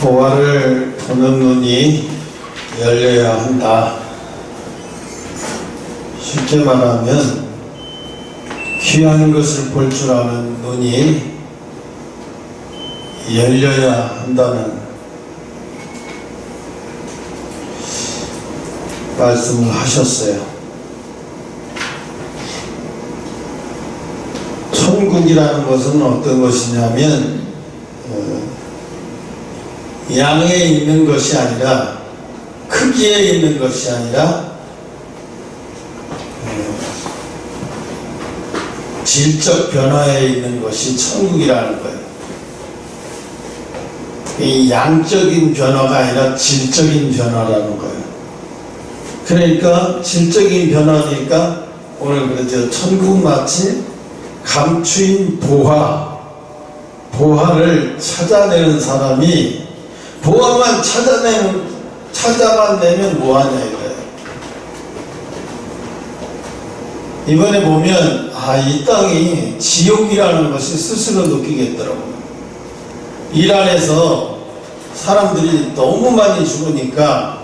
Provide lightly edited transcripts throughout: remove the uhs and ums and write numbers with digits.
보화를 보는 눈이 열려야 한다. 쉽게 말하면 귀한 것을 볼 줄 아는 눈이 열려야 한다는 말씀을 하셨어요. 천국이라는 것은 어떤 것이냐면 양에 있는 것이 아니라, 크기에 있는 것이 아니라 질적 변화에 있는 것이 천국이라는 거예요. 이 양적인 변화가 아니라 질적인 변화라는 거예요. 그러니까 질적인 변화니까 오늘 그러죠. 천국 마치 감추인 보화를 찾아내는 사람이, 보화만 찾아만 내면 뭐하냐 이거예요. 이번에 보면 이 땅이 지옥이라는 것이 스스로 느끼겠더라고요. 이란에서 사람들이 너무 많이 죽으니까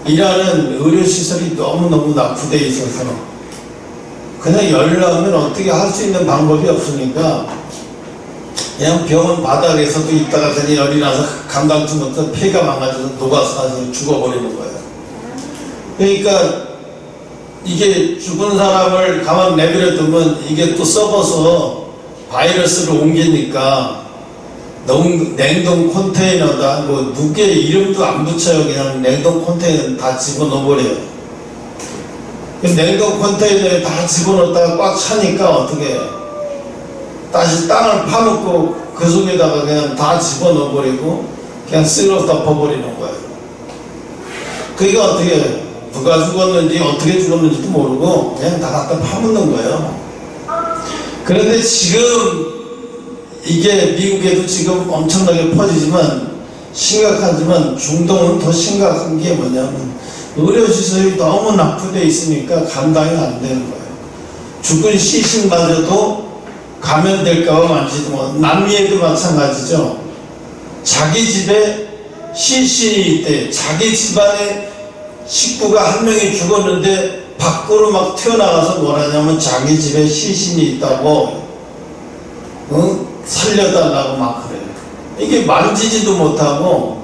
이란은 의료시설이 너무너무 낙후되어 있어서 그냥 열을 나오면 어떻게 할 수 있는 방법이 없으니까 그냥 병원 바닥에서도 있다가 그냥 열이 나서 감당치 못해서 폐가 망가져서 녹아서 죽어버리는 거예요. 그러니까 이게 죽은 사람을 가만 내버려두면 이게 또 썩어서 바이러스를 옮기니까 냉동 컨테이너다, 누게 이름도 안 붙여요. 그냥 냉동 컨테이너 다 집어넣어버려요. 냉동 컨테이너에 다 집어넣었다가 꽉 차니까 어떻게 해요? 다시 땅을 파놓고 그 속에다가 그냥 다 집어넣어버리고 그냥 쓸어 덮어버리는 거예요. 그러니까 어떻게 해요? 누가 죽었는지 어떻게 죽었는지도 모르고 그냥 다 갖다 파묻는 거예요. 그런데 지금 이게 미국에도 지금 엄청나게 퍼지지만 심각하지만 중동은 더 심각한 게 뭐냐면 의료시설이 너무 낙후되어 있으니까 감당이 안 되는 거예요. 죽은 시신마저도 감염될까봐 만지도 못. 남미에도 마찬가지죠. 자기 집에 시신이 있대. 자기 집안에 식구가 한 명이 죽었는데 밖으로 막 튀어나가서 뭐라냐면 자기 집에 시신이 있다고 살려달라고 막 그래요. 이게 만지지도 못하고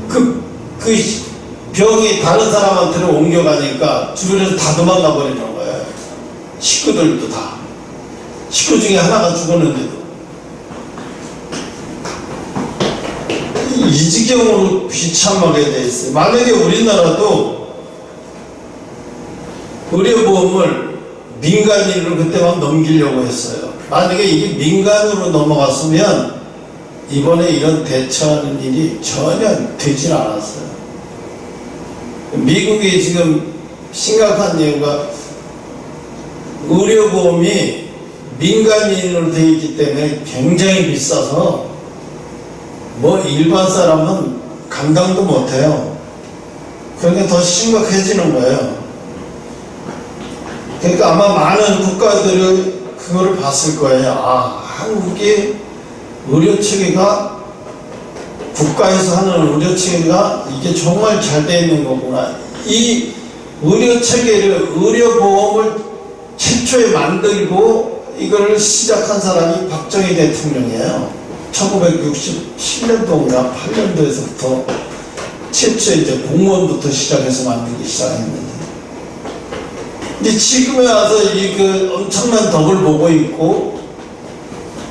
그 병이 다른 사람한테로 옮겨가니까 주변에서 다 도망가 버리는 거예요. 식구들도 다. 식구 중에 하나가 죽었는데도. 이 지경으로 비참하게 돼 있어요. 만약에 우리나라도 의료보험을 민간인으로 그때 막 넘기려고 했어요. 만약에 이게 민간으로 넘어갔으면 이번에 이런 대처하는 일이 전혀 되질 않았어요. 미국이 지금 심각한 이유가 의료보험이 민간인으로 되어 있기 때문에 굉장히 비싸서 일반 사람은 감당도 못해요. 그러니까 더 심각해지는 거예요. 그러니까 아마 많은 국가들이 그거를 봤을 거예요. 한국의 의료체계가, 국가에서 하는 의료체계가 이게 정말 잘 되어 있는 거구나. 이 의료체계를, 의료보험을 최초에 만들고 이걸 시작한 사람이 박정희 대통령이에요. 1967년도인가 8년도에서부터 최초에 이제 공무원부터 시작해서 만들기 시작했는데, 근데 지금에 와서 엄청난 덕을 보고 있고,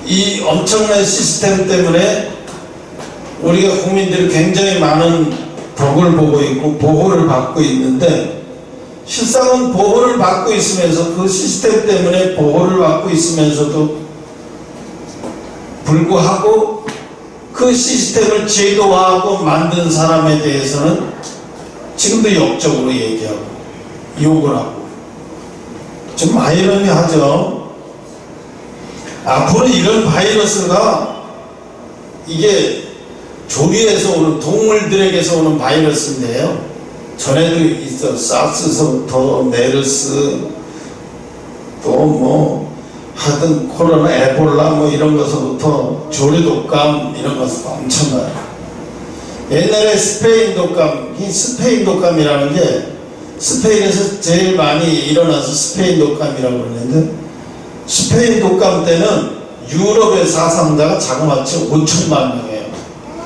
이 엄청난 시스템 때문에 우리가 국민들이 굉장히 많은 덕을 보고 있고 보호를 받고 있는데, 실상은 보호를 받고 있으면서, 그 시스템 때문에 보호를 받고 있으면서도 불구하고 그 시스템을 제도화하고 만든 사람에 대해서는 지금도 역적으로 얘기하고 욕을 하고, 좀 아이러니하죠. 앞으로 이런 바이러스가, 이게 조류에서 오는, 동물들에게서 오는 바이러스인데요. 전에도 있어. 사스서부터 메르스, 또 하여튼 코로나, 에볼라 뭐 이런 것부터 조류 독감 이런 것은 엄청나요. 옛날에 스페인 독감, 이 스페인 독감이라는 게 스페인에서 제일 많이 일어나서 스페인 독감이라고 그러는데, 스페인 독감 때는 유럽의 사상자가 자그마치 5천만 명이에요.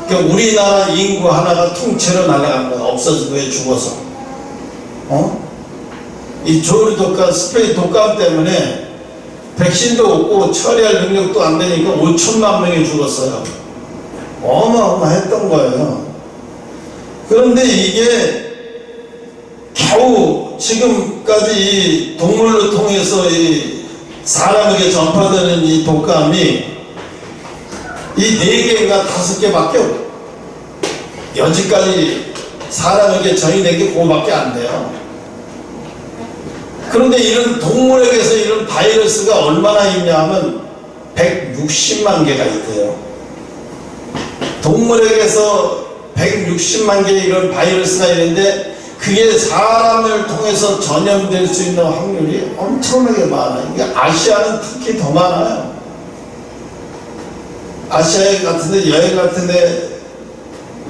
그러니까 우리나라 인구 하나가 통째로 날아간 거야. 없어지고 죽어서. 이 조류 독감, 스페인 독감 때문에 백신도 없고 처리할 능력도 안 되니까 5천만 명이 죽었어요. 어마어마했던 거예요. 그런데 이게 겨우 지금까지 이 동물로 통해서 이 사람에게 전파되는 이 독감이 이 4개인가 5개밖에 여지까지 사람에게 전이된 게 그거밖에 안 돼요. 그런데 이런 동물에게서 이런 바이러스가 얼마나 있냐면 160만 개가 있대요. 동물에게서 160만 개의 이런 바이러스가 있는데 그게 사람을 통해서 전염될 수 있는 확률이 엄청나게 많아요. 이게 아시아는 특히 더 많아요. 아시아 같은데 여행 같은데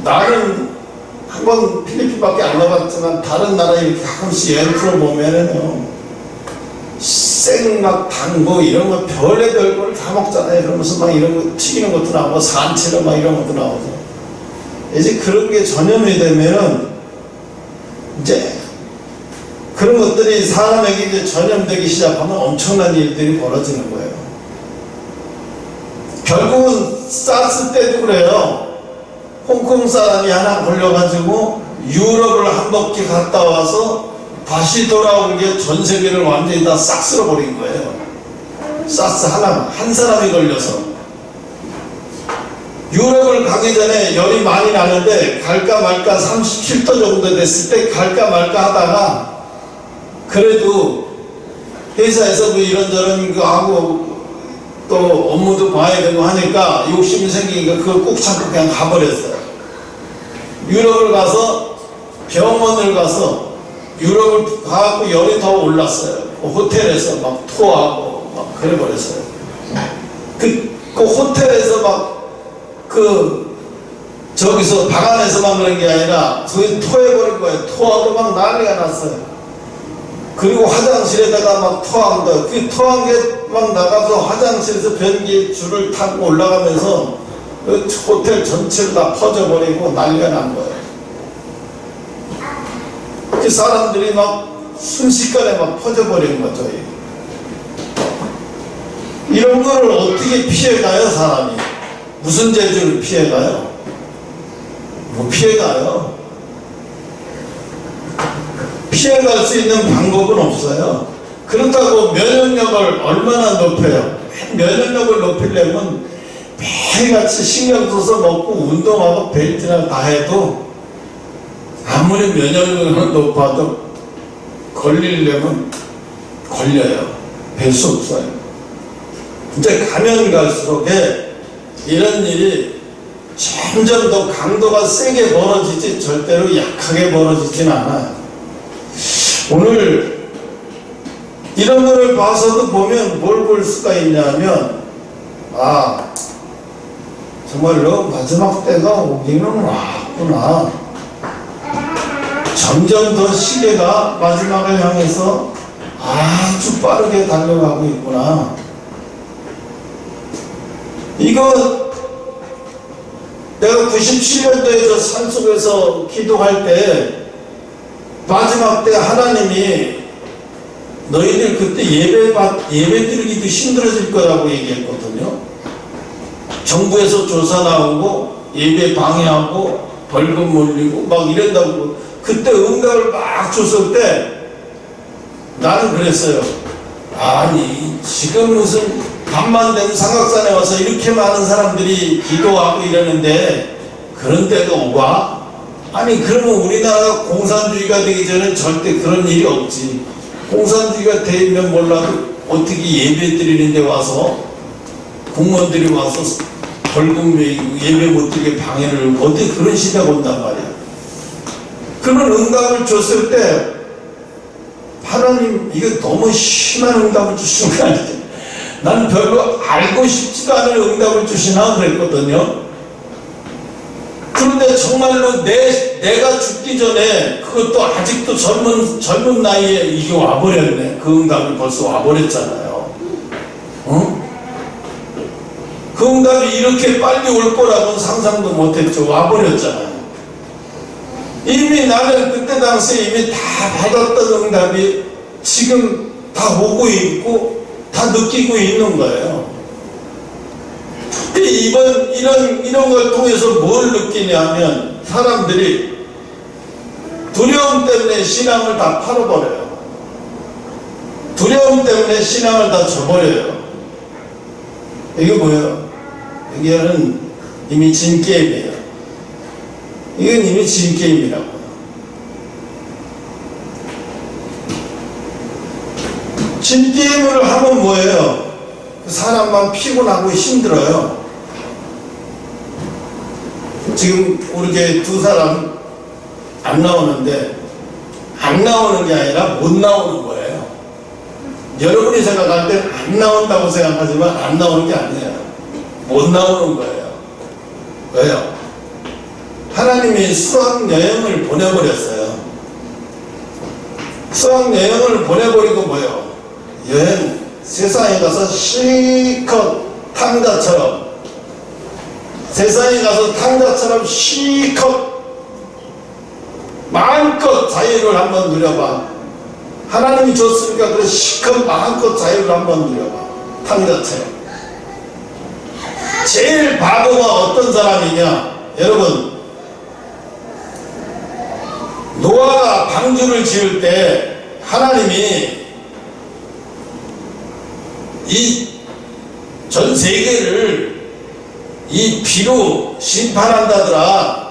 나는 한번 필리핀밖에 안 가봤지만 다른 나라 이렇게 가끔씩 여행 프로 보면은요 생막 당고 이런 거 별의별 걸 다 먹잖아요. 그러면서 막 이런 거 튀기는 것도 나오고 산채로 막 이런 것도 나오고 이제 그런 게 전염이 되면은 이제 그런 것들이 사람에게 이제 전염되기 시작하면 엄청난 일들이 벌어지는 거예요. 결국은 사스 때도 그래요. 홍콩 사람이 하나 걸려가지고 유럽을 한 바퀴 갔다 와서 다시 돌아온 게 전 세계를 완전히 다 싹 쓸어버린 거예요. 사스 하나만, 한 사람이 걸려서. 유럽을 가기 전에 열이 많이 나는데 갈까 말까 37도 정도 됐을 때 갈까 말까 하다가 그래도 회사에서 뭐 이런저런 거 하고 또 업무도 봐야 되고 하니까 욕심이 생기니까 그걸 꾹 참고 그냥 가버렸어요. 유럽을 가서 병원을 가서 유럽을 가고 열이 더 올랐어요. 호텔에서 막 토하고 막 그래버렸어요. 그 호텔에서 저기서 방 안에서만 그런 게 아니라 거기 토해버린 거예요. 토하고 막 난리가 났어요. 그리고 화장실에다가 막 토한 거예요. 그 토한 게 막 나가서 화장실에서 변기에 줄을 타고 올라가면서 그 호텔 전체를 다 퍼져버리고 난리가 난 거예요. 그 사람들이 막 순식간에 막 퍼져버리는 거죠. 이런 거를 어떻게 피해가요, 사람이? 무슨 재주를 피해가요? 뭐 피해가요? 피해갈 수 있는 방법은 없어요. 그렇다고 면역력을 얼마나 높여요? 면역력을 높이려면 매일같이 신경 써서 먹고 운동하고 벨트나 다 해도 아무리 면역력을 높아도 걸리려면 걸려요. 뵐 수 없어요. 이제 가면 갈수록 이런 일이 점점 더 강도가 세게 벌어지지 절대로 약하게 벌어지진 않아요. 오늘 이런 거를 봐서도 보면 뭘 볼 수가 있냐면 정말로 마지막 때가 오기는 왔구나. 점점 더 시계가 마지막을 향해서 아주 빠르게 달려가고 있구나. 이거 내가 97년도에 저 산속에서 기도할 때 마지막 때 하나님이 너희들 그때 예배 드리기도 힘들어질 거라고 얘기했거든요. 정부에서 조사 나오고 예배 방해하고 벌금 물리고 막 이런다고 그때 응답을 막 줬을 때 나는 그랬어요. 아니 지금 무슨 밤만 되면 삼각산에 와서 이렇게 많은 사람들이 기도하고 이러는데 그런 때가 오가? 아니 그러면 우리나라가 공산주의가 되기 전에 절대 그런 일이 없지. 공산주의가 되면 몰라도 어떻게 예배 드리는 데 와서 공무원들이 와서 벌금 매기고 예배 못 드리게 방해를 어떻게 그런 시대가 온단 말이야. 그런 응답을 줬을 때 하나님 이거 너무 심한 응답을 주시는 거 아니지? 난 별로 알고 싶지도 않은 응답을 주시나 그랬거든요. 그런데 정말로 내가 죽기 전에, 그것도 아직도 젊은 나이에 이게 와버렸네. 그 응답이 벌써 와버렸잖아요. 그 응답이 이렇게 빨리 올 거라고는 상상도 못했죠. 와버렸잖아요. 이미 나는 그때 당시에 이미 다 받았던 응답이 지금 다 오고 있고 다 느끼고 있는 거예요. 이런 걸 통해서 뭘 느끼냐면, 사람들이 두려움 때문에 신앙을 다 팔아버려요. 두려움 때문에 신앙을 다 저버려요. 이게 뭐예요? 이게는 이미 진게임이에요. 이건 이미 진게임이라고. 진게임을 하면 뭐예요? 사람만 피곤하고 힘들어요. 지금 우리 교회 두 사람 안 나오는데, 안 나오는 게 아니라 못 나오는 거예요. 여러분이 생각할 때 안 나온다고 생각하지만 안 나오는 게 아니에요. 못 나오는 거예요. 왜요? 하나님이 수학여행을 보내버렸어요. 수학여행을 보내버리고 뭐예요? 여행, 세상에 가서 실컷 탕자처럼, 세상에 가서 탕자처럼 실컷 마음껏 자유를 한번 누려봐. 하나님이 줬으니까 그래 실컷 마음껏 자유를 한번 누려봐. 탕자처럼. 제일 바보가 어떤 사람이냐? 여러분, 노아가 방주를 지을 때 하나님이 이 전 세계를 이 비로 심판한다더라.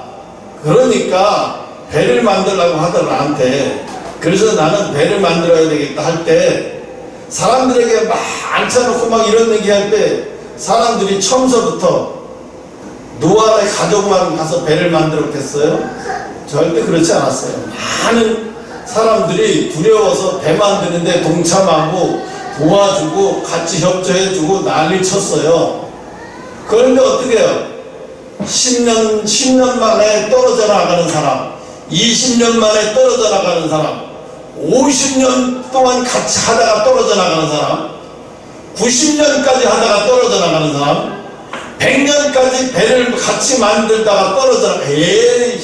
그러니까 배를 만들라고 하더라, 나한테. 그래서 나는 배를 만들어야 되겠다 할 때, 사람들에게 막 앉혀놓고 막 이런 얘기할 때 사람들이 처음서부터 노아의 가족만 가서 배를 만들었겠어요? 절대 그렇지 않았어요. 많은 사람들이 두려워서 배 만드는데 동참하고 도와주고 같이 협조해주고 난리 쳤어요. 그런데 어떻게 해요? 10년 만에 떨어져 나가는 사람, 20년 만에 떨어져 나가는 사람, 50년 동안 같이 하다가 떨어져 나가는 사람, 90년까지 하다가 떨어져 나가는 사람, 100년까지 배를 같이 만들다가 떨어져 나가. 에이,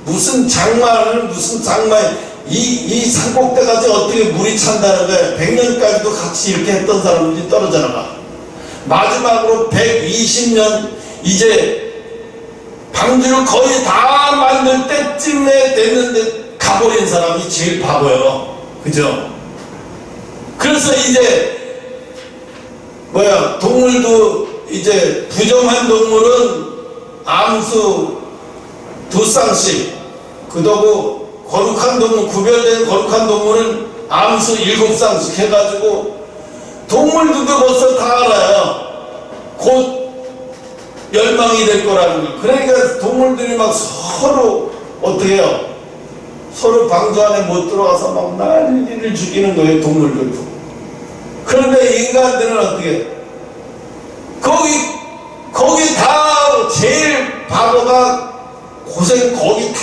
무슨 장마를, 무슨 장마에 이 산꼭대까지 어떻게 물이 찬다는 거야. 100년까지도 같이 이렇게 했던 사람들이 떨어져 나가. 마지막으로 120년, 이제 방주를 거의 다 만들 때쯤에 됐는데 가버린 사람이 제일 바보예요. 그죠? 그래서 이제 동물도 이제 부정한 동물은 암수 2쌍씩, 그러고 거룩한 동물, 구별된 거룩한 동물은 암수 7쌍씩 해가지고, 동물들도 벌써 다 알아요. 곧 멸망이 될 거라는 걸. 그러니까 동물들이 막 서로 어떻게 해요? 서로 방주 안에 못 들어가서 막 난리를 죽이는 거예요, 동물들도. 그런데 인간들은 어떻게? 거기 다 제일 바보가 고생 거기 다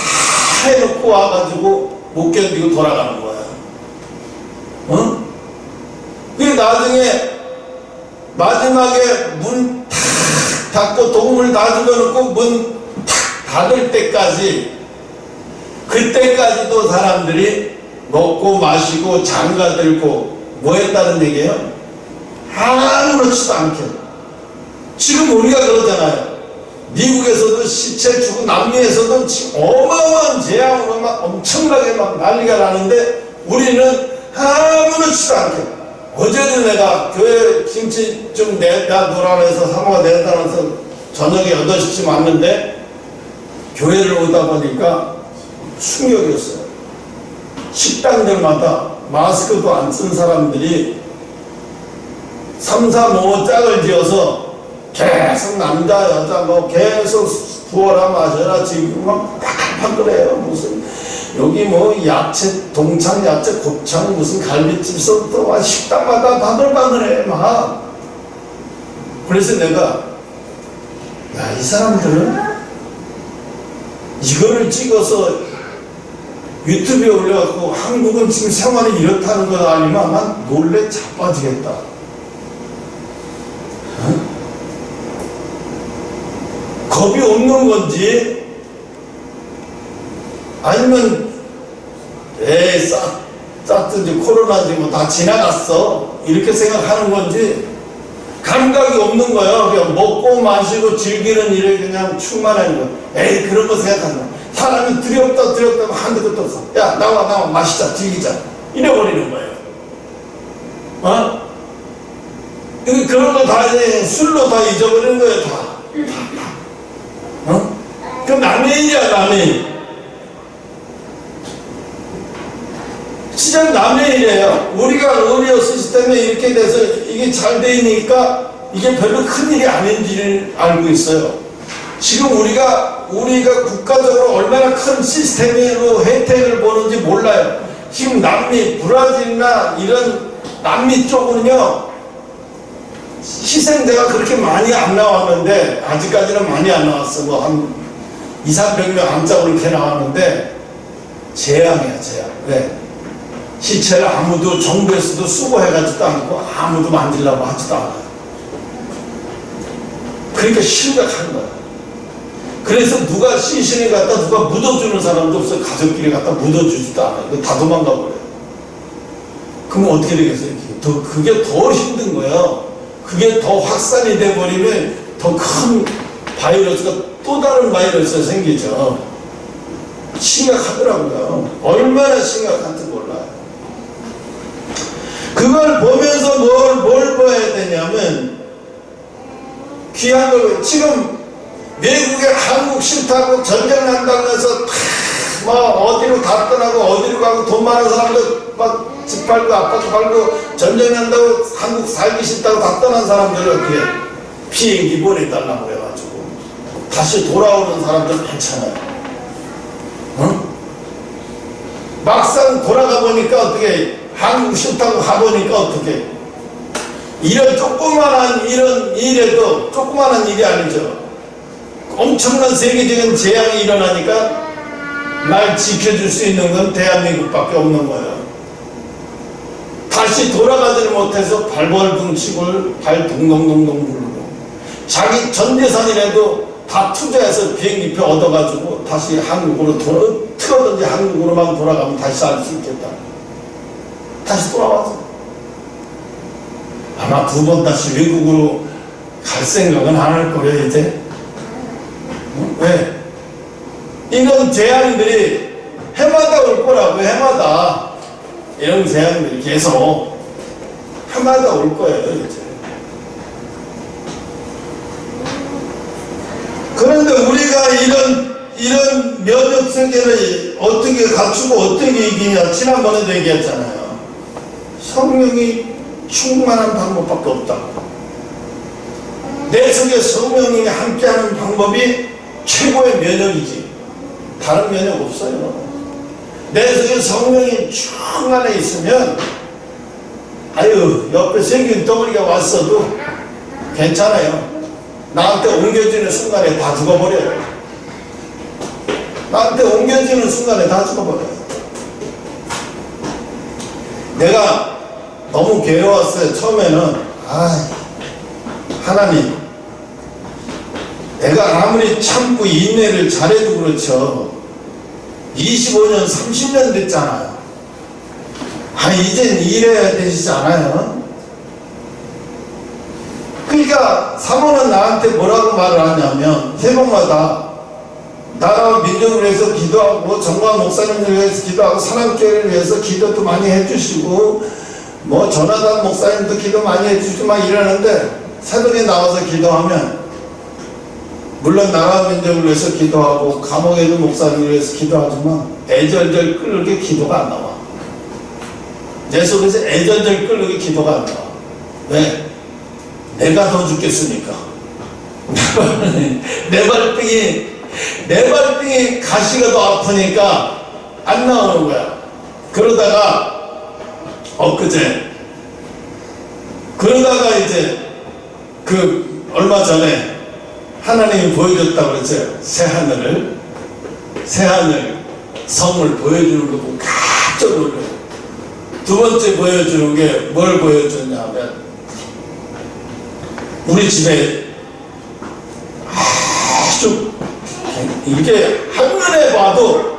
해놓고 와가지고 못 견디고 돌아가는 거야. 그게 나중에 마지막에 문 탁 닫고 동물 다 집어넣고 문 탁 닫을 때까지, 그때까지도 사람들이 먹고 마시고 장가 들고 뭐 했다는 얘기예요? 아무렇지도 않게. 지금 우리가 그러잖아요. 미국에서도 시체 주고 남미에서도 지금 어마어마한 재앙으로 막 엄청나게 막 난리가 나는데 우리는 아무렇지도 않게. 어제도 내가 교회 김치 좀 내다 놓으라 해서 사모가 내다 놓아서 저녁에 8시쯤 왔는데, 교회를 오다 보니까 충격이었어요. 식당들마다 마스크도 안 쓴 사람들이 3, 4, 5 짝을 지어서 계속 남자 여자 뭐 계속 부어라 마셔라 지금 막 팍팍거려요. 무슨 여기 뭐 야채 동창 야채 곱창 무슨 갈비집서부터 식당마다 바글바글해 막. 그래서 내가 야, 이 사람들은 이거를 찍어서 유튜브에 올려갖고 한국은 지금 생활이 이렇다는 거 아니면 아마 놀래 자빠지겠다. 어? 겁이 없는 건지 아니면 쌌든지 코로나지 뭐 다 지나갔어 이렇게 생각하는 건지 감각이 없는 거야. 그냥 먹고 마시고 즐기는 일에 그냥 충만한 거. 에이 그런 거 생각한다. 사람이 두렵다 하면 한두 것도 없어. 야 나와 마시자 즐기자 이래버리는 거예요. 어? 그런 거 다 이제 술로 다 잊어버리는 거예요. 다. 어? 그 남의 일이야 남의 일. 진짜 남의 일이에요. 우리가 의료 시스템에 이렇게 돼서 이게 잘 돼 있으니까 이게 별로 큰 일이 아닌지를 알고 있어요. 지금 우리가 국가적으로 얼마나 큰 시스템으로 혜택을 보는지 몰라요. 지금 남미, 브라질이나 이런 남미 쪽은요, 희생자가 그렇게 많이 안 나왔는데, 아직까지는 많이 안 나왔어. 뭐 한 200~300명 안짝으로 이렇게 나왔는데, 재앙이야, 재앙. 왜? 시체를 아무도 정부에서도 수거해가지도 않고 아무도 만들려고 하지도 않아요. 그러니까 심각한 거야. 그래서 누가 시신을 갖다 누가 묻어주는 사람도 없어. 가족끼리 갖다 묻어주지도 않아요. 다 도망가 버려요. 그럼 어떻게 되겠어요? 그게 더 힘든 거예요. 그게 더 확산이 돼버리면 더 큰 바이러스가 또 다른 바이러스가 생기죠. 심각하더라고요. 얼마나 심각한지 몰라요. 그걸 보면서 뭘 봐야 되냐면, 귀한 걸, 지금 외국에 한국 싫다고 전쟁 난다고 해서 막 어디로 다 떠나고 어디로 가고 돈 많은 사람들 막 집 팔고 아파트 팔고 전쟁 난다고 한국 살기 싫다고 다 떠난 사람들은 어떻게 비행기 보내달라고 해가지고 다시 돌아오는 사람들 많잖아요. 어? 막상 돌아가 보니까 어떻게 한국 싫다고 가보니까 어떻게 이런 조그만한 이런 일에도 조그만한 일이 아니죠. 엄청난 세계적인 재앙이 일어나니까 날 지켜줄 수 있는 건 대한민국밖에 없는 거예요. 다시 돌아가지를 못해서 발벌둥 치고 발 동동동동 굴고 자기 전 재산이라도 다 투자해서 비행기표 얻어가지고 다시 한국으로 어떻게든지 한국으로만 돌아가면 다시 살 수 있겠다. 다시 돌아와서 아마 두 번 다시 외국으로 갈 생각은 안 할 거예요 이제. 왜? 이런 재앙들이 해마다 올 거라고. 해마다 이런 재앙들이 계속 해마다 올 거예요 이제. 그런데 우리가 이런 면역 세계를 어떻게 갖추고 어떻게 이기냐. 지난번에도 얘기했잖아요. 성령이 충만한 방법밖에 없다. 내 속에 성령이 함께하는 방법이 최고의 면역이지. 다른 면역 없어요. 내 속에 성령이 충만해 있으면 아유 옆에 생긴 덩어리가 왔어도 괜찮아요. 나한테 옮겨지는 순간에 다 죽어버려요. 나한테 옮겨지는 순간에 다 죽어버려요. 내가 너무 괴로웠어요. 처음에는 하나님, 내가 아무리 참고 인내를 잘해도 그렇죠. 25년 30년 됐잖아요. 이젠 일해야 되시지 않아요? 그러니까 사모는 나한테 뭐라고 말을 하냐면 새벽마다 나라와 민족을 위해서 기도하고 정광 목사님을 위해서 기도하고 사랑교회를 위해서 기도도 많이 해주시고 뭐 전하단 목사님도 기도 많이 해주시고 막 이러는데 새벽에 나와서 기도하면 물론 나라와 민족을 위해서 기도하고 감옥에 있는 목사님을 위해서 기도하지만 애절절 끓게 기도가 안 나와. 내 속에서 애절절 끓게 기도가 안 나와. 왜? 내가 더 죽겠으니까. 내 발등이 가시가 더 아프니까 안 나오는 거야. 그러다가 엊그제 이제 그 얼마 전에 하나님이 보여줬다고 그랬어요. 새하늘 성을 보여주는 거 보고 깜짝 놀라요. 두 번째 보여주는 게 뭘 보여줬냐면, 우리 집에 아주 이렇게 한눈에 봐도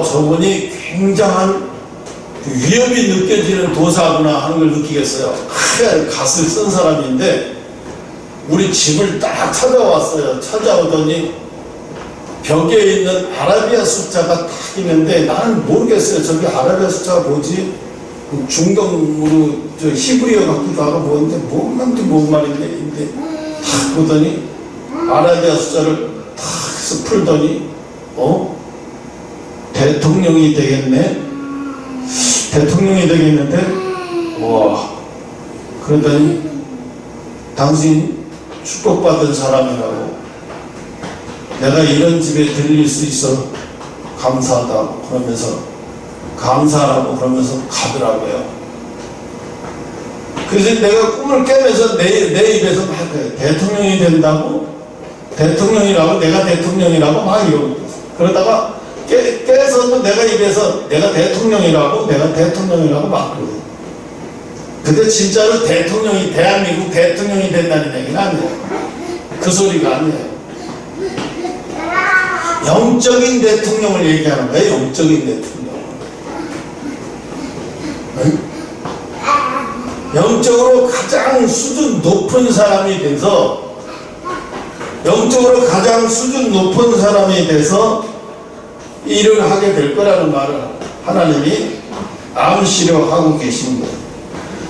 저분이 굉장한 위협이 느껴지는 도사구나 하는 걸 느끼겠어요. 하얀 갓을 쓴 사람인데 우리 집을 딱 찾아왔어요. 찾아오더니 벽에 있는 아라비아 숫자가 딱 있는데 나는 모르겠어요. 저게 아라비아 숫자가 뭐지? 중동으로 히브리어 같기도 하고 뭐인데 뭔 말인데 딱 보더니 아라비아 숫자를 딱 해서 풀더니 대통령이 되겠네? 대통령이 되겠는데? 와, 그러더니 당신 축복받은 사람이라고, 내가 이런 집에 들릴 수 있어 감사하다고 그러면서, 감사하라고 그러면서 가더라고요. 그래서 내가 꿈을 깨면서 내 입에서 막 대통령이 된다고? 대통령이라고? 내가 대통령이라고? 막 이러고. 그러다가 깨서도 내가 입에서 내가 대통령이라고 막 그러고. 근데 진짜로 대통령이, 대한민국 대통령이 된다는 얘기는 아니에요. 그 소리가 아니에요. 영적인 대통령을 얘기하는 거예요. 영적인 대통령. 응? 영적으로 가장 수준 높은 사람이 돼서, 영적으로 가장 수준 높은 사람이 돼서 일을 하게 될 거라는 말을 하나님이 암시려 하고 계신 거예요.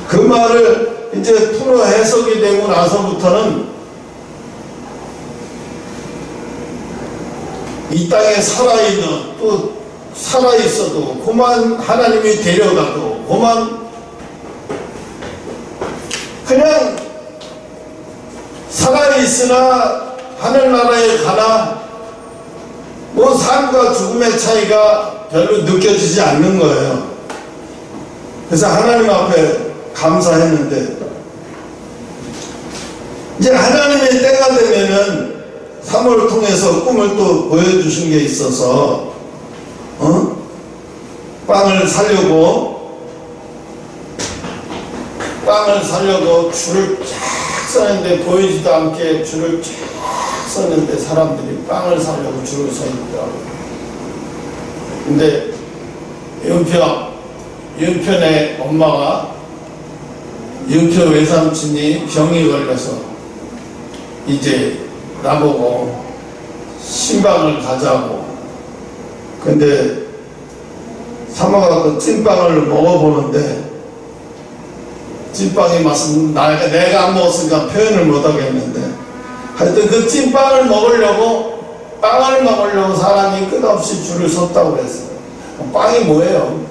그 말을 이제 풀어 해석이 되고 나서부터는 이 땅에 살아있는, 또 살아있어도 그만 하나님이 데려가도 그만 그냥 살아있으나 하늘나라에 가나 뭐 삶과 죽음의 차이가 별로 느껴지지 않는 거예요. 그래서 하나님 앞에 감사했는데, 이제 하나님의 때가 되면은 사무를 통해서 꿈을 또 보여주신 게 있어서 빵을 사려고 줄을 쫙 서는데, 보이지도 않게 줄을 쫙 서는데 사람들이 빵을 사려고 줄을 서 있더라고요. 근데 윤편의 엄마가, 윤편 외삼촌이 병이 걸려서 이제 나보고 신방을 가자고. 근데 사모가 그 찐빵을 먹어보는데, 찐빵이 맛은 내가 안 먹었으니까 표현을 못 하겠는데, 하여튼 그 찐빵을 먹으려고, 빵을 먹으려고 사람이 끝없이 줄을 섰다고 그랬어요. 빵이 뭐예요?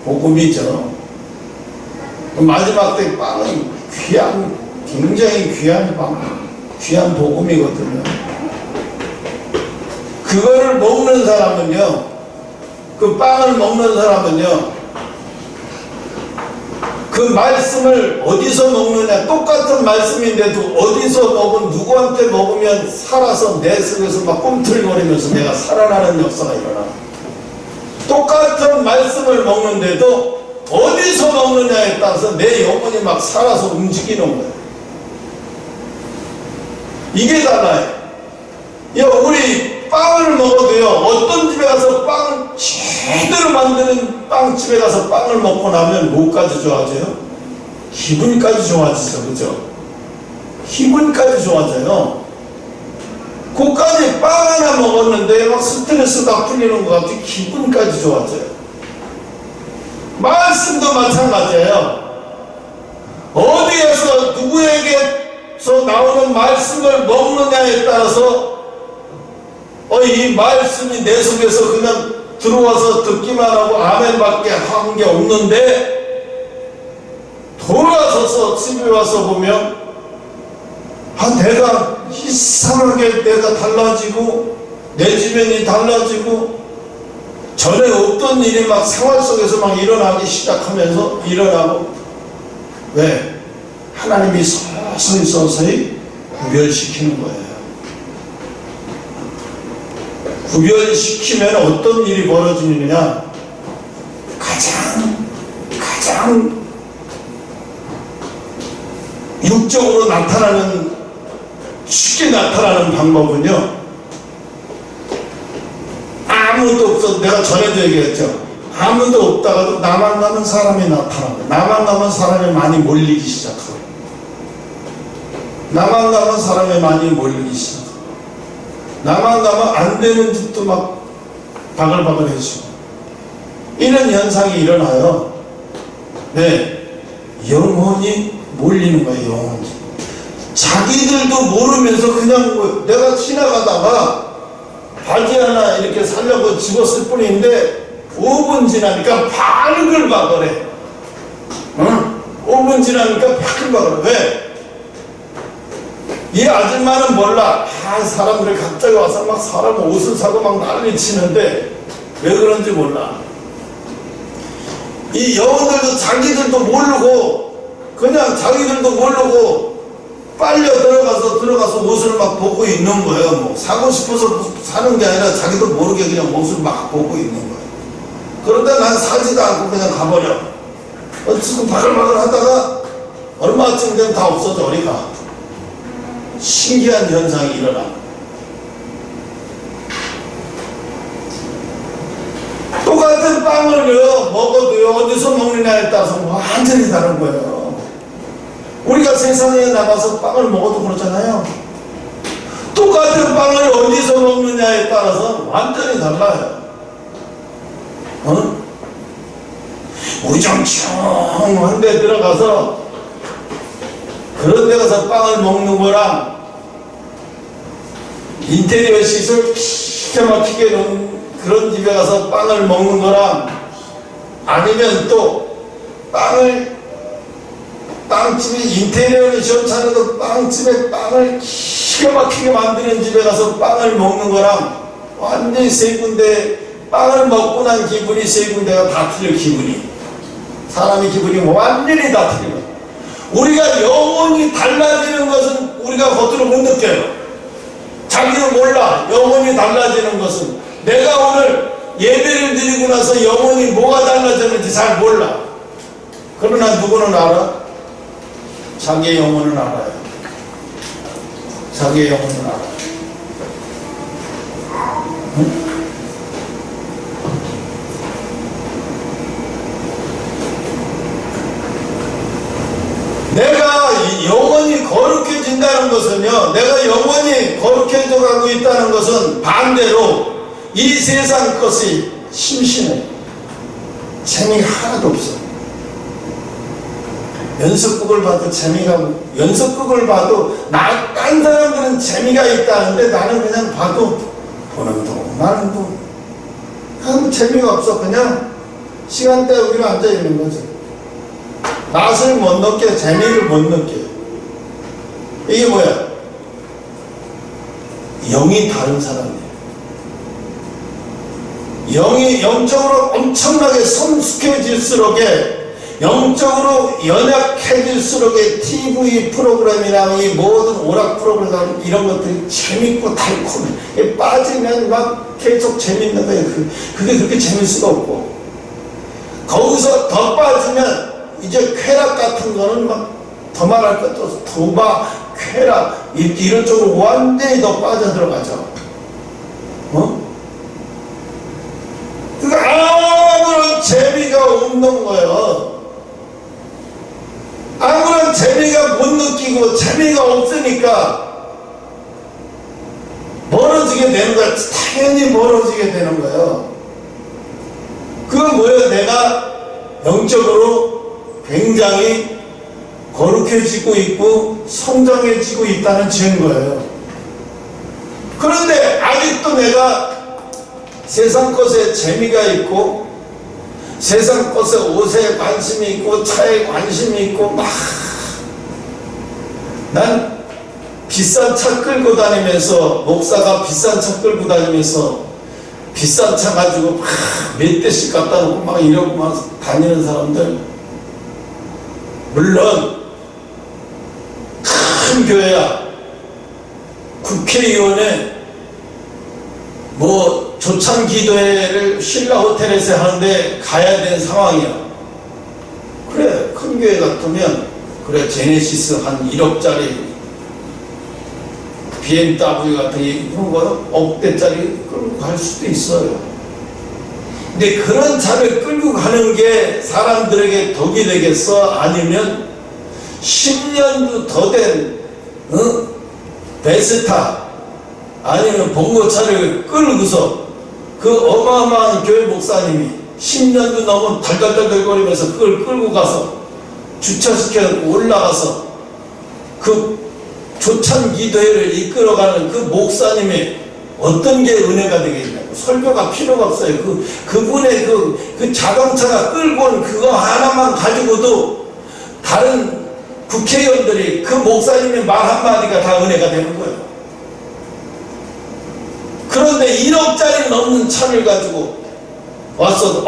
복음이죠. 마지막 때 빵은 굉장히 귀한 빵, 귀한 복음이거든요. 그거를 먹는 사람은요, 그 빵을 먹는 사람은요, 그 말씀을 어디서 먹느냐, 똑같은 말씀인데도 어디서 먹은, 누구한테 먹으면 살아서 내 속에서 막 꿈틀거리면서 내가 살아나는 역사가 일어나. 똑같은 말씀을 먹는데도 어디서 먹느냐에 따라서 내 영혼이 막 살아서 움직이는 거예요. 이게 달라요. 우리 빵을 먹어도요, 어떤 집에 가서 빵을 제대로 만드는 빵집에 가서 빵을 먹고 나면 뭐까지 좋아져요? 기분까지 좋아지죠. 그죠? 기분까지 좋아져요. 그까지 빵 하나 먹었는데 막 스트레스가 풀리는 것 같아. 기분까지 좋아져요. 말씀도 마찬가지예요. 어디에서 누구에게서 나오는 말씀을 먹느냐에 따라서 이 말씀이 내 속에서 그냥 들어와서 듣기만 하고 아멘밖에 한 게 없는데, 돌아서서 집에 와서 보면 내가 이상하게 내가 달라지고 내 주변이 달라지고 전에 없던 일이 막 생활 속에서 막 일어나기 시작하면서 일어나고, 왜? 하나님이 서서히 구별시키는 거예요. 구별시키면 어떤 일이 벌어지느냐? 가장 육적으로 쉽게 나타나는 방법은요, 아무도 없어도, 내가 전에도 얘기했죠. 아무도 없다가도 나만 가면 사람이 나타나고, 나만 가면 사람이 많이 몰리기 시작하고, 나만 가면 사람이 많이 몰리기 시작하고, 나만 가면 안 되는 짓도 막 바글바글 해지고, 이런 현상이 일어나요. 네, 영혼이 몰리는 거예요. 영혼이. 자기들도 모르면서 그냥 내가 지나가다가 바지 하나 이렇게 살려고 집었을 뿐인데 5분 지나니까 바글바글해. 응? 5분 지나니까 바글바글해. 왜? 이 아줌마는 몰라. 사람들이 갑자기 와서 막 사람 옷을 사고 막 난리 치는데 왜 그런지 몰라. 이 영혼들도 자기들도 모르고, 그냥 자기들도 모르고 빨려 들어가서 옷을 막 보고 있는 거예요. 뭐 사고 싶어서 사는 게 아니라 자기도 모르게 그냥 옷을 막 보고 있는 거예요. 그런데 난 사지도 않고 그냥 가버려. 지금 바글바글 하다가 얼마쯤 되면 다 없어져. 우리가 신기한 현상이 일어나. 똑같은 빵을요 먹어도요 어디서 먹느냐에 따라서 완전히 다른 거예요. 우리가 세상에 나가서 빵을 먹어도 그렇잖아요. 똑같은 빵을 어디서 먹느냐에 따라서 완전히 달라요. 우정충한 데 들어가서, 그런 데 가서 빵을 먹는 거랑 인테리어 시설 기가 막히게 놓은 그런 집에 가서 빵을 먹는 거랑, 아니면 또 빵집이 인테리어는 시원찮아도 빵집에 빵을 기가 막히게 만드는 집에 가서 빵을 먹는 거랑 완전히 세 군데, 빵을 먹고 난 기분이 세 군데가 다 틀려. 기분이, 사람의 기분이 완전히 다 틀려. 우리가 영혼이 달라지는 것은 우리가 겉으로 못 느껴요. 자기도 몰라. 영혼이 달라지는 것은 내가 오늘 예배를 드리고 나서 영혼이 뭐가 달라졌는지 잘 몰라. 그러나 누구는 알아? 자기의 영혼은 알아요. 자기의 영혼은 알아요. 응? 내가 영혼이 거룩해진다는 것은요, 내가 영혼이 거룩해져 가고 있다는 것은 반대로 이 세상 것이 심심해. 재미가 하나도 없어. 연속극을 봐도 연속극을 봐도 딴 사람들은 재미가 있다는데 나는 그냥 봐도 보는 동 나는 아무 재미가 없어. 그냥 시간대에 우리는 앉아있는 거죠. 맛을 못 느껴. 재미를 못 느껴. 이게 뭐야? 영이 다른 사람이에요. 영이 영적으로 엄청나게 성숙해질수록에, 영적으로 연약해질수록에 TV 프로그램이나 이 모든 오락 프로그램 이런 것들이 재밌고 달콤해. 빠지면 막 계속 재밌는 거예요. 그게 그렇게 재밌을 수가 없고, 거기서 더 빠지면 이제 쾌락 같은 거는 막 더 말할 것도 없어. 도박, 쾌락 이런 쪽으로 완전히 더 빠져들어가죠. 그러니까 아무런 재미가 없는 거예요. 아무런 재미가 못 느끼고 재미가 없으니까 멀어지게 되는 거야. 당연히 멀어지게 되는 거예요. 그건 뭐예요? 내가 영적으로 굉장히 거룩해지고 있고 성장해지고 있다는 증거예요. 그런데 아직도 내가 세상 것에 재미가 있고, 세상 것에 옷에 관심이 있고, 차에 관심이 있고, 난 비싼 차 끌고 다니면서, 목사가 비싼 차 끌고 다니면서 비싼 차 가지고 몇 대씩 갖다 놓고 막 이러고 막 다니는 사람들, 물론 큰 교회야, 국회의원에 뭐 조찬 기도회를 신라 호텔에서 하는데 가야 되는 상황이야. 그래, 큰 교회 같으면 그래, 제네시스 한 1억짜리 BMW 같은 그런 거 억대짜리 끌고 갈 수도 있어요. 근데 그런 차를 끌고 가는 게 사람들에게 덕이 되겠어? 아니면 10년도 더 된 베스타 아니면 봉고차를 끌고서 그 어마어마한 교회 목사님이 10년도 넘은 달달달달거리면서 그걸 끌고 가서 주차시켜 올라가서 그 조찬 기도회를 이끌어가는 그 목사님의 어떤 게 은혜가 되겠냐고. 설교가 필요가 없어요. 그분의 그 자동차가 끌고 온 그거 하나만 가지고도 다른 국회의원들이 그 목사님의 말 한마디가 다 은혜가 되는 거예요. 그런데 1억짜리 넘는 차를 가지고 왔어도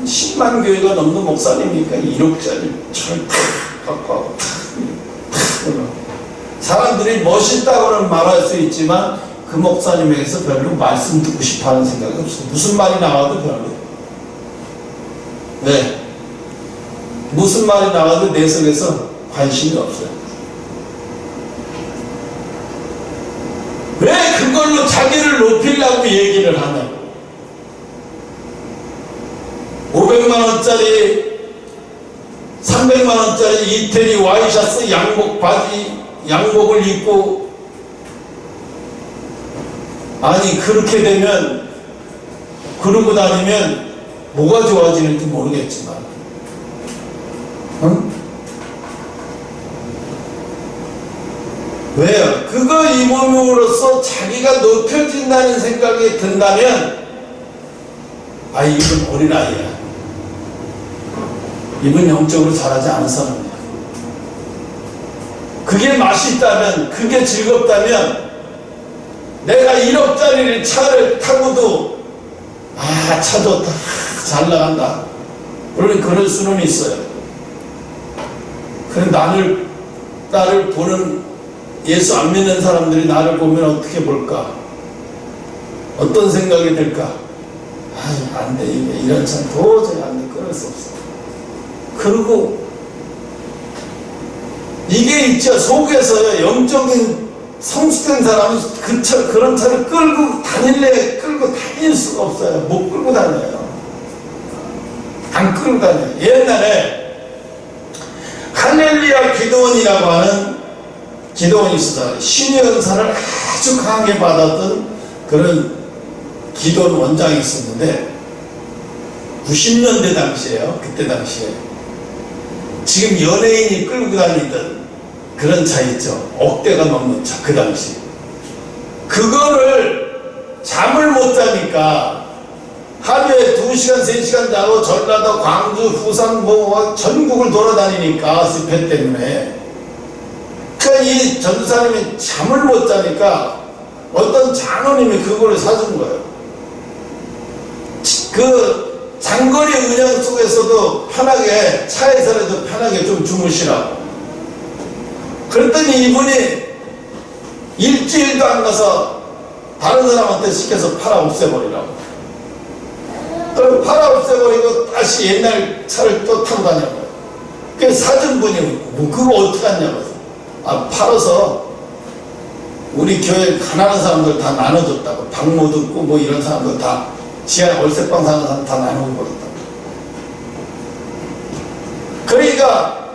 10만 교회가 넘는 목사님이니까 1억짜리 차를 탁 갖고 와고 사람들이 멋있다고는 말할 수 있지만 그 목사님에게서 별로 말씀 듣고 싶어하는 생각이 없어요. 무슨 말이 나와도 별로. 네. 무슨 말이 나와도 내 속에서 관심이 없어요. 왜 그걸로 자기를 높이려고 얘기를 하냐고. 500만원짜리 300만원짜리 이태리 와이셔츠 양복 바지 양복을 입고 아니 그렇게 되면 그러고 다니면 뭐가 좋아지는지 모르겠지만 왜요? 그거 입음으로써 자기가 높여진다는 생각이 든다면 이분 어린아이야. 이분 영적으로 자라지 않은 사람이야. 그게 맛있다면, 그게 즐겁다면 내가 1억짜리 차를 타고도 차도 잘 나간다. 물론 그럴 수는 있어요. 그런데 나를 보는 예수 안 믿는 사람들이 나를 보면 어떻게 볼까? 어떤 생각이 들까? 안 돼. 이런 차 도저히 안 돼. 끊을 수 없어. 그리고 이게 있죠. 속에서요, 영적인 성숙된 사람은 그런 차를 끌고 다닐 수가 없어요. 못 끌고 다녀요. 안 끌고 다녀요. 옛날에 할렐루야 기도원이라고 하는 기도원이 있었어요. 신의 은사를 아주 강하게 받았던 그런 기도원 원장이 있었는데 90년대 당시에요. 그때 당시에 지금 연예인이 끌고 다니던 그런 차 있죠. 억대가 넘는 차. 그 당시 그거를 잠을 못 자니까 하루에 2시간 3시간 자고 전라도 광주 부산 전국을 돌아다니니까 습해 때문에 이 전도사님이 잠을 못 자니까 어떤 장로님이 그거를 사준 거예요. 그 장거리 운영 속에서도 편하게, 차에서라도 편하게 좀 주무시라고. 그랬더니 이분이 일주일도 안 가서 다른 사람한테 시켜서 팔아 없애버리라고. 그리고 팔아 없애버리고 다시 옛날 차를 또 타고 다녀요. 그 사준 분이 그거 어떻게 하냐고. 팔아서 우리 교회 가난한 사람들 다 나눠줬다고. 방못 얻고 뭐 이런 사람들 다 지하 월세방 사는 사람 다 나눠버렸다고. 그러니까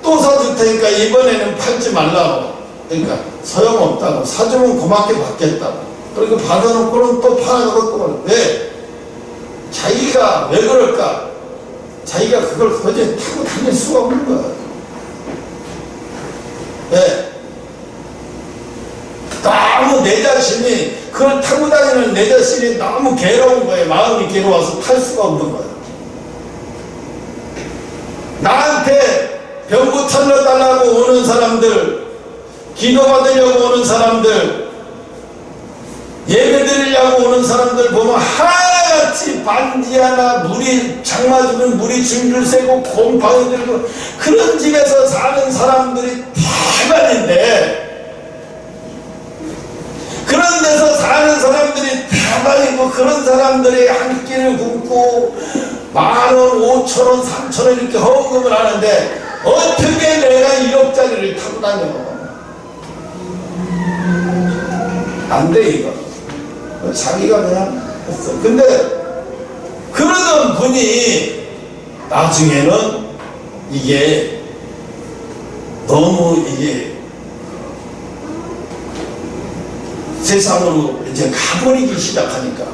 또 사줄 테니까 이번에는 팔지 말라고. 그러니까 소용없다고. 사주면 고맙게 받겠다고. 그리고 받아놓고는 또 팔아놓고. 왜? 자기가 왜 그럴까? 자기가 그걸 도저히 타고 다닐 수가 없는 거야. 왜? 너무 내 자신이, 그걸 타고 다니는 내 자신이 너무 괴로운 거예요. 마음이 괴로워서 탈 수가 없는 거예요. 나한테 병 고쳐달라고 오는 사람들, 기도받으려고 오는 사람들, 예배 드리려고 오는 사람들 보면 하나같이 반지 하나, 장마 주면 물이 줄줄 새고 곰팡이 들고 그런 집에서 사는 사람들이 대만인데 그런 데서 사는 사람들이 대단히고 그런 사람들이 한 끼를 굶고 10,000원, 5,000원, 3,000원 이렇게 헌금을 하는데 어떻게 내가 1억짜리를 타고 다녀? 안 돼 이거. 자기가 그냥 했어. 근데 그러던 분이 나중에는 이게 너무 이게 세상으로 이제 가버리기 시작하니까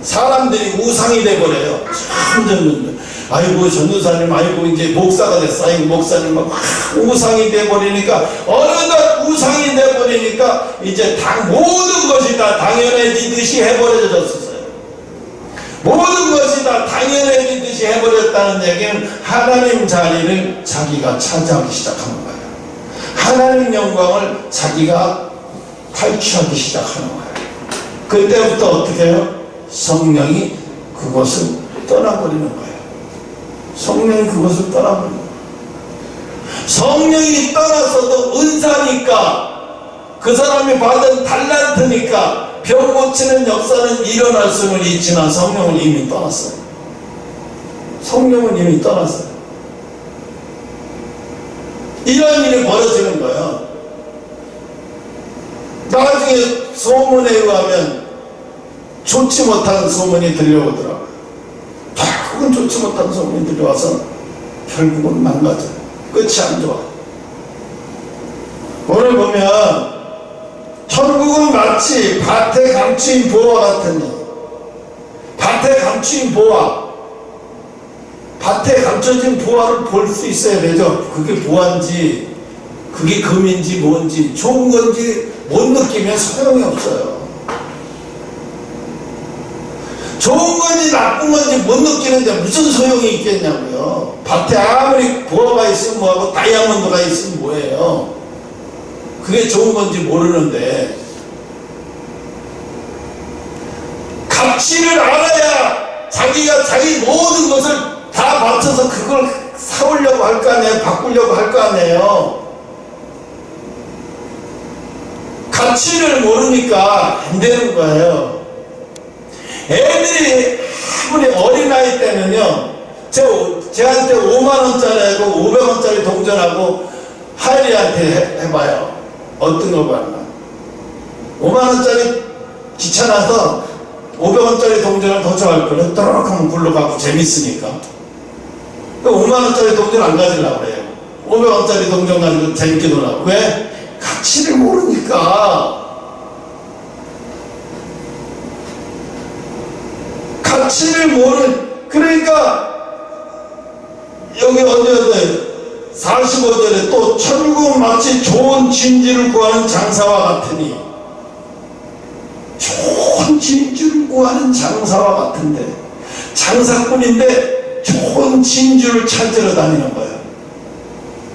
사람들이 우상이 돼버려요. 점점 아이고 전도사님, 아이고 이제 목사가 됐어, 아이고 목사님 막 우상이 돼버리니까 어느덧 우상이 돼버리니까 이제 모든 것이 다 당연해지듯이 해버려졌었어요. 모든 것이 다 당연해지듯이 해버렸다는 얘기는 하나님 자리를 자기가 차지하기 시작하는 거예요. 하나님 영광을 자기가 탈취하기 시작하는 거예요. 그때부터 어떻게 해요? 성령이 그것을 떠나버리는 거예요. 성령이 그것을 떠나버리는 거예요. 성령이 떠났어도 은사니까, 그 사람이 받은 달란트니까 병 고치는 역사는 일어날 수는 있지만 성령은 이미 떠났어요. 성령은 이미 떠났어요. 이런 일이 벌어지는 거예요. 나중에 소문에 의하면 좋지 못한 소문이 들려오더라고요. 결국은 좋지 못한 소문이 들려와서 결국은 망가져요. 끝이 안 좋아. 오늘 보면 천국은 마치 밭에 감추인 보화 같으니, 밭에 감추인 보화, 밭에 감춰진 보화를 볼 수 있어야 되죠. 그게 보화인지 그게 금인지 뭔지 좋은 건지 못 느끼면 소용이 없어요. 좋은 건지 나쁜 건지 못 느끼는데 무슨 소용이 있겠냐고요. 밭에 아무리 보화가 있으면 뭐하고 다이아몬드가 있으면 뭐예요. 그게 좋은 건지 모르는데 가치를 알아야 자기가 자기 모든 것을 다 바쳐서 그걸 사오려고 할 거 아니에요. 바꾸려고 할 거 아니에요. 가치를 모르니까 안 되는 거예요. 애들이 아무리 어린아이 때는요, 제한테 5만원짜리하고 500원짜리 동전하고 하율이한테 해봐요. 어떤 걸 받나? 5만원짜리 귀찮아서 500원짜리 동전을 더 좋아할 거예요. 떠르륵 하면 굴러가고 재밌으니까. 5만원짜리 동전 안 가지려고 그래요. 500원짜리 동전 가지고 재밌게 놀라고. 왜? 가치를 모르니까. 가치를 그러니까 여기 어디 45절에 또 천국은 마치 좋은 진주를 구하는 장사와 같으니, 좋은 진주를 구하는 장사와 같은데, 장사꾼인데 좋은 진주를 찾으러 다니는 거예요.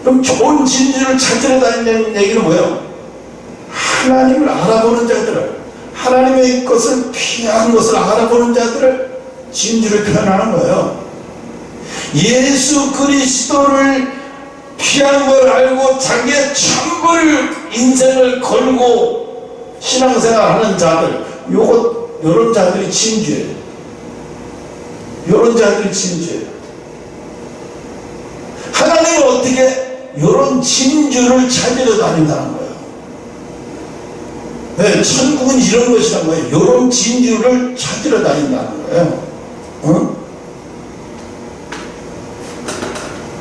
그럼 좋은 진주를 찾으러 다니는 얘기는 뭐예요? 하나님을 알아보는 자들을, 하나님의 것을, 귀한 것을 알아보는 자들을 진주를 표현하는 거예요. 예수 그리스도를 귀한 걸 알고 자기의 전부를, 인생을 걸고 신앙생활 하는 자들, 요런 자들이 진주예요. 요런 자들이 진주예요. 하나님은 어떻게 요런 진주를 찾으러 다닌다는 거예요. 네, 천국은 이런 것이란 거예요. 요런 진주를 찾으러 다닌다는 거예요. 응?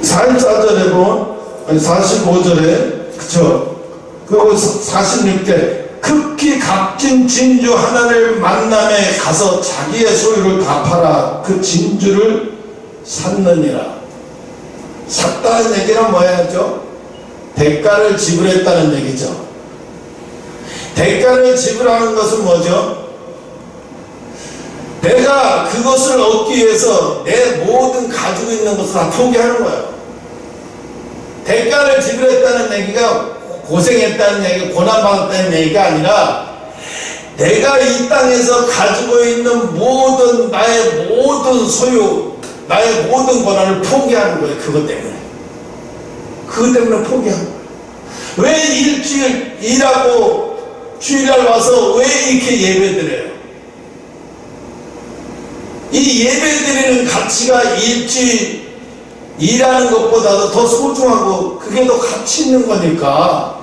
44절에 보면, 아니 45절에, 그쵸? 그리고 46절, 극히 값진 진주 하나를 만남에 가서 자기의 소유를 다 팔아 그 진주를 샀느니라. 샀다는 얘기는 뭐야죠? 대가를 지불했다는 얘기죠. 대가를 지불하는 것은 뭐죠? 내가 그것을 얻기 위해서 내 모든 가지고 있는 것을 다 포기하는 거예요. 대가를 지불했다는 얘기가 고생했다는 얘기, 고난받았다는 얘기가 아니라 내가 이 땅에서 가지고 있는 모든, 나의 모든 소유, 나의 모든 권한을 포기하는 거예요. 그것 때문에. 그것 때문에 포기하는 거예요. 왜 일주일 일하고 주일날 와서 왜 이렇게 예배드려요? 이 예배드리는 가치가 일하는 것보다도 더 소중하고 그게 더 가치 있는 거니까.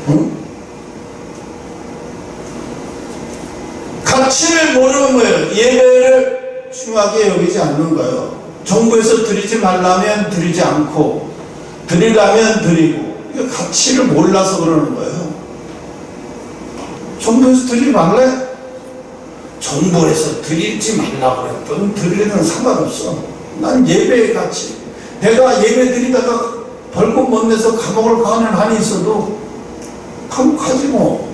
응? 가치를 모르는 거예요. 예배를 중요하게 여기지 않는 거예요. 정부에서 드리지 말라면 드리지 않고 드리라면 드리고, 이게 가치를 몰라서 그러는 거예요. 정부에서 드리지 말래? 정부에서 드리지 말라고 그랬더니 드리는 상관없어. 난 예배의 가치. 내가 예배 드리다가 벌금 못 내서 감옥을 가는 한이 있어도 감옥 가지 뭐.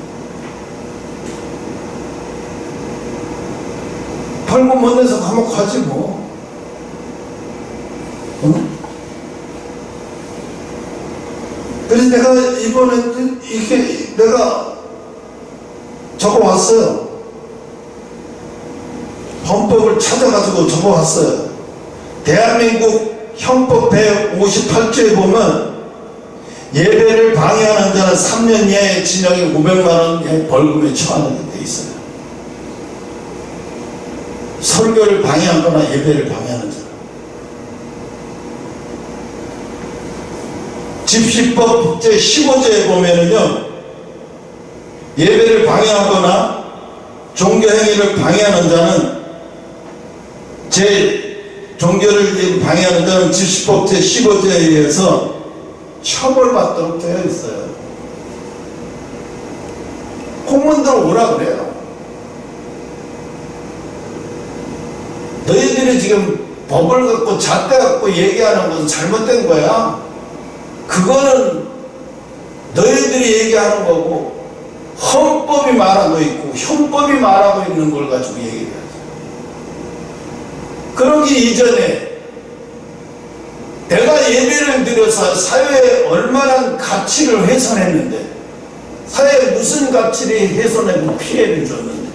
벌금 못 내서 감옥 가지 뭐. 응? 그래서 내가 이번에 이렇게 내가 적어왔어요. 헌법을 찾아가지고 적어왔어요. 대한민국 헌법 158조에 보면 예배를 방해하는 자는 3년 이하의 징역에 500만 원의 벌금에 처하는 데 있어요. 설교를 방해하거나 예배를 방해하는 자. 집시법 제15조에 보면은요, 예배를 방해하거나 종교행위를 방해하는 자는 종교를 방해하는 자는 집시법 제15조에 의해서 처벌받도록 되어 있어요. 공무원들 오라 그래요. 너희들이 지금 법을 갖고 잣대 갖고 얘기하는 것은 잘못된 거야. 그거는 너희들이 얘기하는 거고 헌법이 말하고 있고 형법이 말하고 있는 걸 가지고 얘기해야지. 그러기 이전에 내가 예배를 드려서 사회에 얼마나 가치를 훼손했는데, 사회에 무슨 가치를 훼손하고 피해를 줬는데,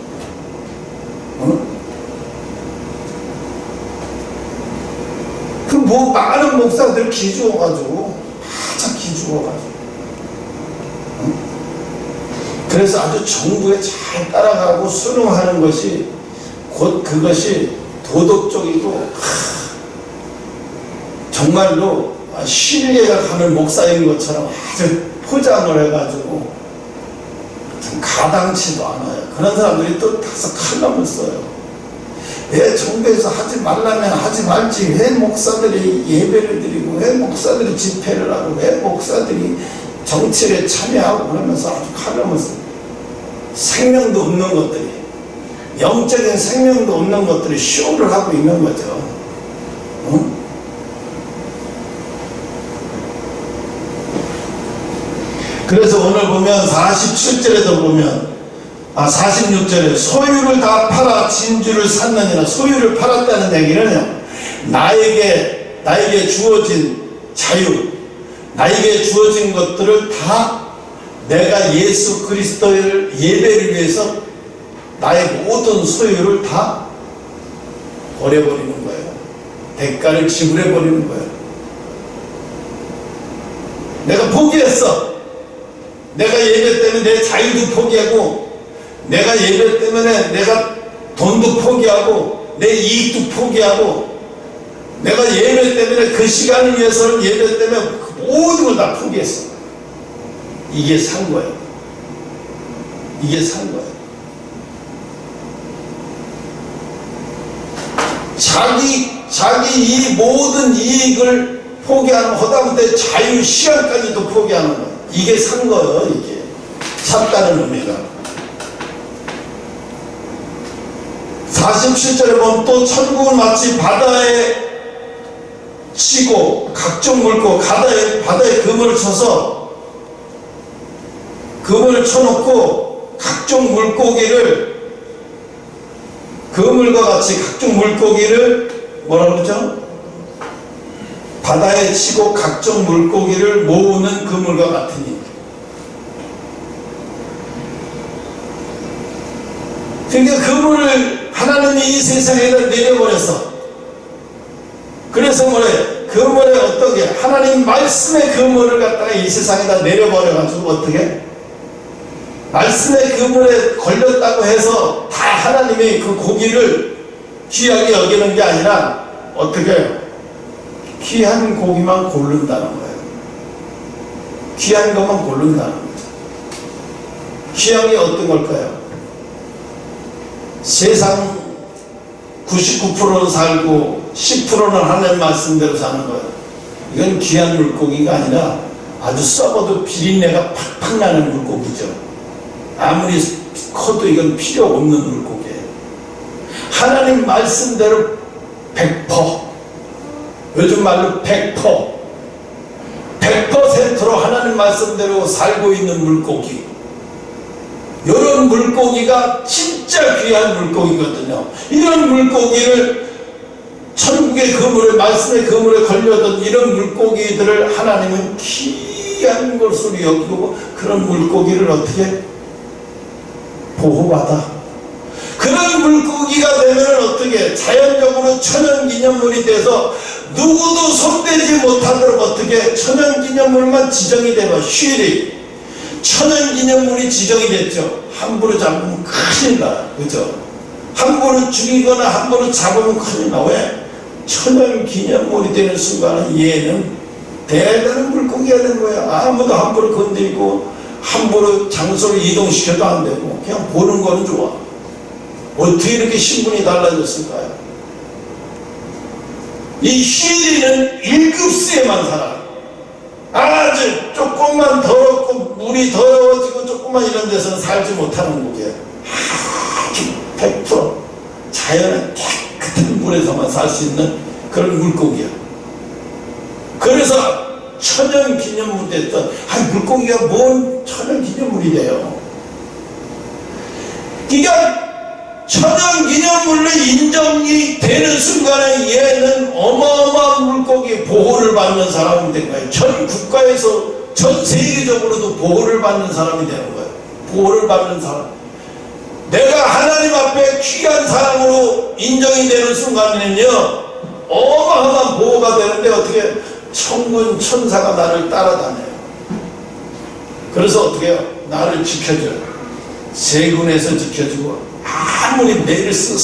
그 뭐 많은 목사들 기죽어가지고 바짝 기죽어가지고, 그래서 아주 정부에 잘 따라가고 순응하는 것이 곧 그것이 도덕적이고 정말로 신뢰가 가는 목사인 것처럼 아주 포장을 해가지고 가당치도 않아요. 그런 사람들이 또 다섯 칼럼을 써요. 왜 정부에서 하지 말라면 하지 말지, 왜 목사들이 예배를 드리고, 왜 목사들이 집회를 하고, 왜 목사들이 정치에 참여하고, 그러면서 아주 칼럼을 써요. 생명도 없는 것들이, 영적인 생명도 없는 것들이 쇼를 하고 있는 거죠. 응? 그래서 오늘 보면 47절에도 보면 46절에 소유를 다 팔아 진주를 샀느니라. 소유를 팔았다는 얘기는 나에게 주어진 자유, 나에게 주어진 것들을 다 내가 예수 그리스도를 예배를 위해서 나의 모든 소유를 다 버려버리는 거예요. 대가를 지불해버리는 거예요. 내가 포기했어. 내가 예배 때문에 내 자유도 포기하고, 내가 예배 때문에 내가 돈도 포기하고, 내 이익도 포기하고, 내가 예배 때문에 그 시간을 위해서는 예배 때문에 모든 걸 다 포기했어. 이게 산 거예요. 이게 산 거예요. 자기 이 모든 이익을 포기하는, 허다못해 자유 시간까지도 포기하는 거예요. 이게 산 거예요. 이게 샀다는 의미가. 47절에 보면 또 천국은 마치 바다에 치고 각종 물고 바다에 그물을 쳐서 그물을 쳐놓고 각종 물고기를, 그물과 같이 각종 물고기를 뭐라 그러죠? 바다에 치고 각종 물고기를 모으는 그물과 같으니. 그러니까 그물을 하나님이 이 세상에다 내려버려서, 그래서 뭐래? 그물에 어떻게 하나님 말씀의 그물을 갖다가 이 세상에다 내려버려가지고 어떻게 말씀의 그물에 걸렸다고 해서 다 하나님이 그 고기를 귀하게 여기는 게 아니라 어떻게 귀한 고기만 고른다는 거예요. 귀한 것만 고른다는 거예요. 귀한 게 어떤 걸까요? 세상 99%는 살고 10%는 하나님 말씀대로 사는 거예요. 이건 귀한 물고기가 아니라 아주 썩어도 비린내가 팍팍 나는 물고기죠. 아무리 커도 이건 필요 없는 물고기예요. 하나님 말씀대로 100%, 요즘 말로 100%로 하나님 말씀대로 살고 있는 물고기, 이런 물고기가 진짜 귀한 물고기거든요. 이런 물고기를 천국의 그물에, 말씀의 그물에 걸려든 이런 물고기들을 하나님은 귀한 것으로 여기고 그런 물고기를 어떻게 보호받아. 그런 물고기가 되면 어떻게 자연적으로 천연기념물이 돼서 누구도 손대지 못하도록 어떻게 천연기념물만 지정이 되면 휴일이 천연기념물이 지정이 됐죠. 함부로 잡으면 큰일 나요. 그죠? 함부로 죽이거나 함부로 잡으면 큰일 나. 왜? 천연기념물이 되는 순간은 얘는 대단한 물고기가 되는 거예요. 아무도 함부로 건드리고 함부로 장소를 이동시켜도 안 되고 그냥 보는 거는 좋아. 어떻게 이렇게 신분이 달라졌을까요? 이 휴일이는 1급수에만 살아. 아주 조금만 더럽고 물이 더러워지고 조금만 이런 데서는 살지 못하는 거예요. 아주 100% 자연의 깨끗한 물에서만 살 수 있는 그런 물고기야. 그래서 천연기념물 됐던 물고기가 뭔 천연기념물이 돼요. 그러니까 천연기념물로 인정이 되는 순간에 얘는 어마어마한 물고기 보호를 받는 사람이 된 거예요. 전 국가에서 전 세계적으로도 보호를 받는 사람이 되는 거예요. 보호를 받는 사람. 내가 하나님 앞에 귀한 사람으로 인정이 되는 순간에는요 어마어마한 보호가 되는데 어떻게 천군 천사가 나를 따라다녀요. 그래서 어떻게 해요? 나를 지켜줘요. 세군에서 지켜주고 아무리 메르스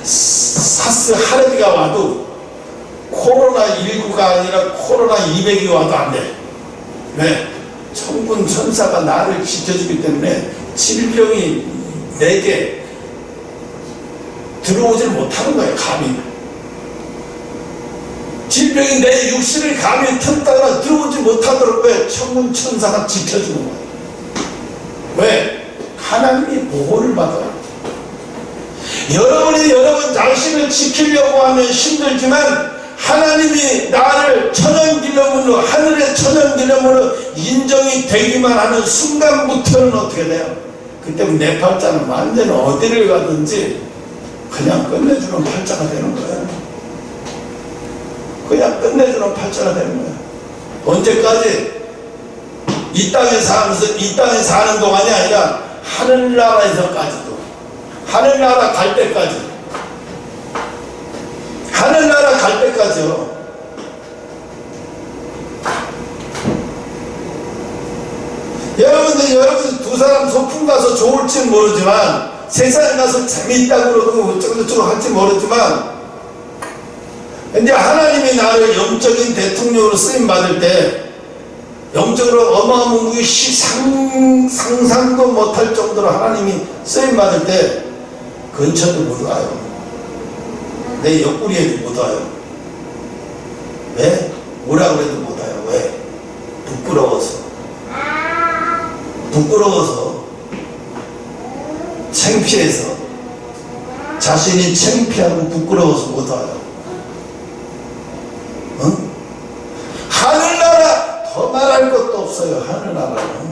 사스 할애비가 와도 코로나19가 아니라 코로나200이 와도 안 돼. 왜? 천군 천사가 나를 지켜주기 때문에 질병이 내게 들어오질 못하는 거예요. 감히 질병이 내 육신을 감히 튼다거나 들어오지 못하도록 왜? 천군 천사가 지켜주는 거예요. 왜? 하나님이 보호를 받아요. 여러분이 여러분 자신을 지키려고 하면 힘들지만 하나님이 나를 천연기념물로, 하늘의 천연기념물로 인정이 되기만 하는 순간부터는 어떻게 돼요? 그때부터 내 팔자는 완전히 어디를 가든지 그냥 끝내주는 팔자가 되는 거예요. 그냥 끝내주는 팔자가 되는 거예요. 언제까지? 이 땅에 살면서, 이 땅에 사는 동안이 아니라 하늘나라에서까지도, 하늘나라 갈 때까지, 하늘나라 갈 때까지요. 여러분 두 사람 소풍 가서 좋을지는 모르지만, 세상에 가서 재미있다고 그러고 어쩌고저쩌고 할지 모르지만, 근데 하나님이 나를 영적인 대통령으로 쓰임받을 때 영적으로 어마어마한 상상도 못할 정도로 하나님이 쓰임받을 때 근처도 못 와요. 내 옆구리에도 못 와요. 왜? 오라 그래도 못 와요. 왜? 부끄러워서. 부끄러워서, 창피해서, 자신이 창피하고 부끄러워서 못 와요. 응? 하늘나라 더 말할 것도 없어요. 하늘나라는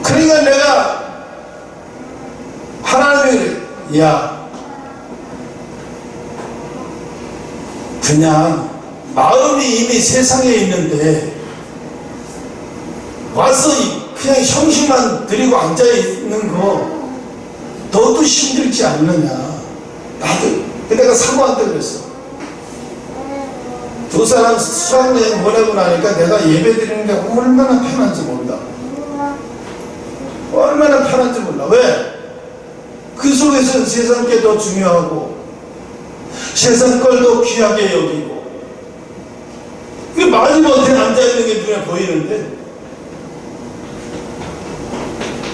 그러니까 내가 하나님이 야 그냥 마음이 이미 세상에 있는데 와서 그냥 형식만 드리고 앉아있는 거 너도 힘들지 않느냐. 나도. 내가 사모한테 그랬어. 두 사람 수학여행 보내고 나니까 내가 예배 드리는 게 얼마나 편한지 몰라. 얼마나 편한지 몰라. 왜? 그 속에서 세상 게 더 중요하고 세상 걸 더 귀하게 여기고 그 마지못해 앉아있는 게 눈에 보이는데,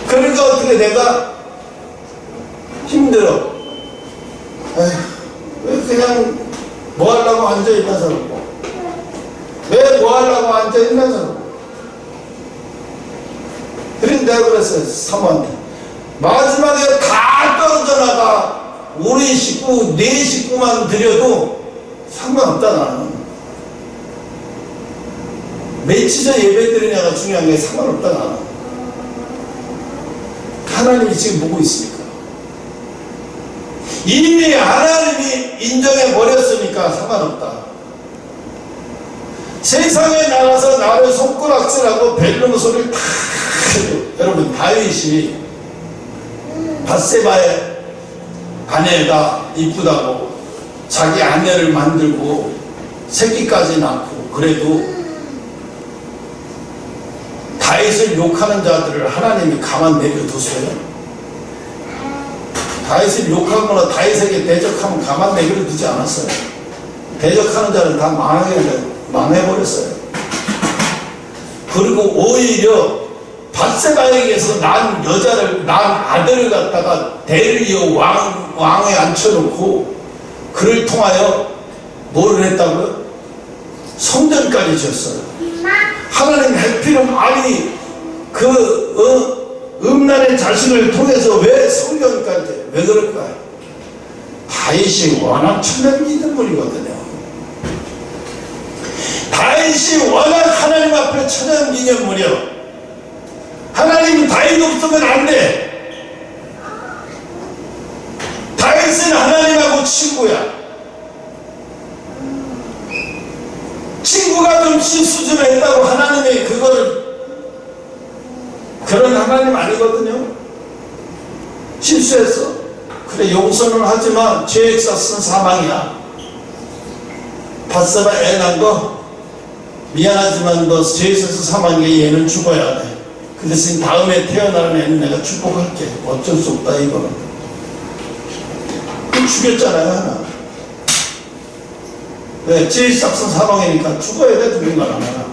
그러니까 어떻게 내가 힘들어. 에휴, 왜 그냥 뭐 하려고 앉아있나 저러고, 왜 뭐 하려고 앉아있나 저러고. 그래서 내가 그랬어요. 사모한테. 마지막에 다 떨어져 나가 우리 식구, 네 식구만 드려도 상관없다. 나는 며칠째 예배 드리냐가 중요한 게 상관없다. 나는 하나님이 지금 보고 있으니까. 이미 하나님이 인정해 버렸으니까 상관없다. 세상에 나가서 나를 손가락질하고 벨름 소리를 다 해도, 여러분, 다윗이 밧세바의 아내가 이쁘다고 자기 아내를 만들고 새끼까지 낳고, 그래도 다윗을 욕하는 자들을 하나님이 가만 내버려뒀어요? 다윗을 욕하거나 다윗에게 대적하면 가만 내버려두지 않았어요. 대적하는 자를 다 망해버렸어요. 그리고 오히려 밧세바에게서 난 여자를, 난 아들을 갖다가 대를 이어 왕에 앉혀놓고 그를 통하여 뭘 했다고요? 성전까지 지었어요. 하나님 해피는 아니 음란의 자식을 통해서 왜 성전까지, 왜 그럴까요? 다윗이 워낙 천명 기념물이거든요. 다윗이 워낙 하나님 앞에 천명 기념물이요. 하나님은 다윗 없으면 안 돼. 다윗은 하나님하고 친구야. 친구가 좀 실수 좀 했다고 하나님이 그거를, 그런 하나님 아니거든요. 실수했어. 그래, 용서는 하지만 죄에 있어서는 사망이야. 밧세바 애 난 거 미안하지만 너 죄에 있어서 사망이야. 얘는 죽어야 돼. 그 대신 다음에 태어나는 애는 내가 축복할게. 어쩔 수 없다 이거는. 그 죽였잖아요, 하나. 왜? 죄의 싹선 사망이니까 죽어야 돼, 누군가 하나.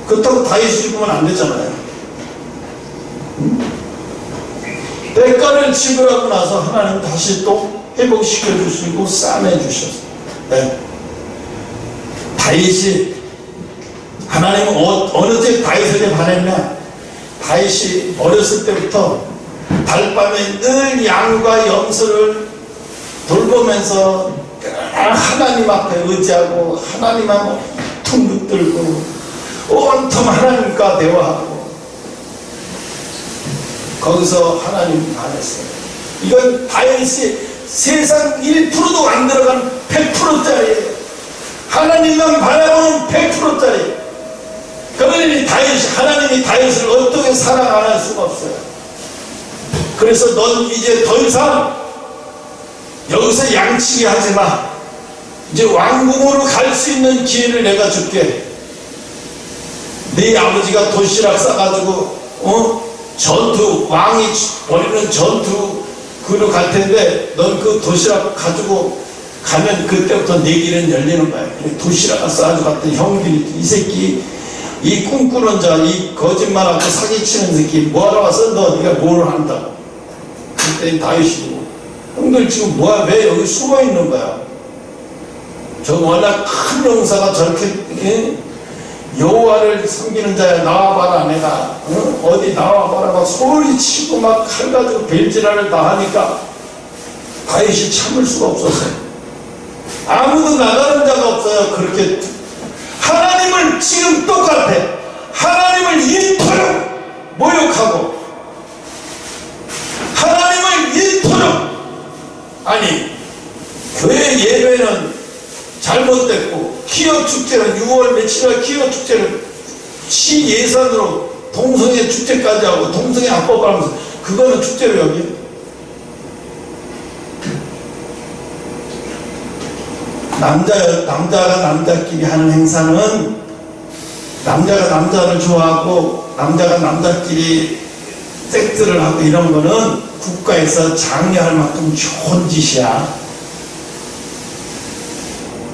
그렇다고 다윗이 죽으면 안 되잖아요. 대가를 지불하고 나서 하나님 다시 또 회복시켜 주시고 싸매 주셨어요. 네. 다윗이, 하나님은 어느 때 다윗에게 반했냐? 다윗이 어렸을 때부터 달밤에 늘 양과 염소를 돌보면서 하나님 앞에 의지하고 하나님만 온통 붙들고 온통 하나님과 대화하고, 거기서 하나님 반했어요. 이건 다윗이 세상 1%도 안 들어간 100%짜리예요. 하나님만 바라보는 100%짜리. 그러니 하나님이 다윗을 어떻게 사랑 안 할 수가 없어요. 그래서 넌 이제 더 이상 여기서 양치기 하지 마. 이제 왕궁으로 갈 수 있는 기회를 내가 줄게. 네 아버지가 도시락 싸가지고 왕이 버리는 그로 갈 텐데 넌 그 도시락 가지고 가면 그때부터 내 길은 열리는 거야. 도시락을 싸가지고 갔더니 형들이, 이 새끼, 이 꿈꾸는 자, 이 거짓말하고 사기치는 새끼 뭐하러 와서 네가 뭘 한다고. 그때 다윗이, 형들 지금 뭐야, 왜 여기 숨어 있는 거야? 저 워낙 큰 용사가 저렇게 여호와를 섬기는 자야, 나와봐라. 내가 어디 나와봐라 막 소리치고 막 칼 가지고 벨질하를 다 하니까 다윗이 참을 수가 없었어요. 아무도 나가는 자가 없어요. 그렇게 하나님을 지금 똑같아. 하나님을 이토록 모욕하고 하나님을 이토록, 아니 교회 예배는 잘못됐고 기업 축제는 6월 며칠날 기업 축제를 시 예산으로 동성애 축제까지 하고 동성애 합법하면서 그거는 축제로 여기요. 남자가 남자끼리 하는 행사는 남자가 남자를 좋아하고 남자가 남자끼리 섹스를 하고 이런 거는 국가에서 장려할 만큼 좋은 짓이야.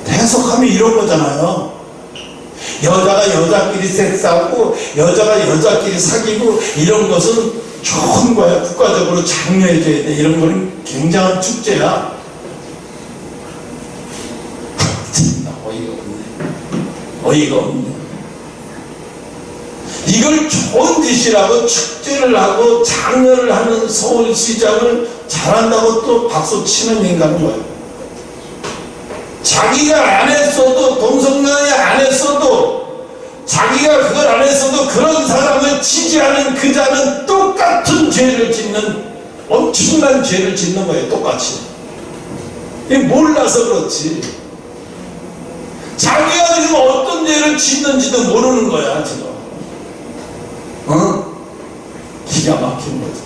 해석하면 이런 거잖아요. 여자가 여자끼리 섹스하고 여자가 여자끼리 사귀고 이런 것은 좋은 거야. 국가적으로 장려해줘야 돼. 이런 거는 굉장한 축제야. 어이가 없네. 이걸 좋은 짓이라고 축제를 하고 장려를 하는 서울시장을 잘한다고 또 박수 치는 인간은 거예요. 자기가 안 했어도, 동성연애 안 했어도, 자기가 그걸 안 했어도 그런 사람을 지지하는 그 자는 똑같은 죄를 짓는, 엄청난 죄를 짓는 거예요. 똑같이. 몰라서 그렇지. 자기가 지금 어떤 죄를 짓는지도 모르는 거야 지금. 기가 막힌 거죠.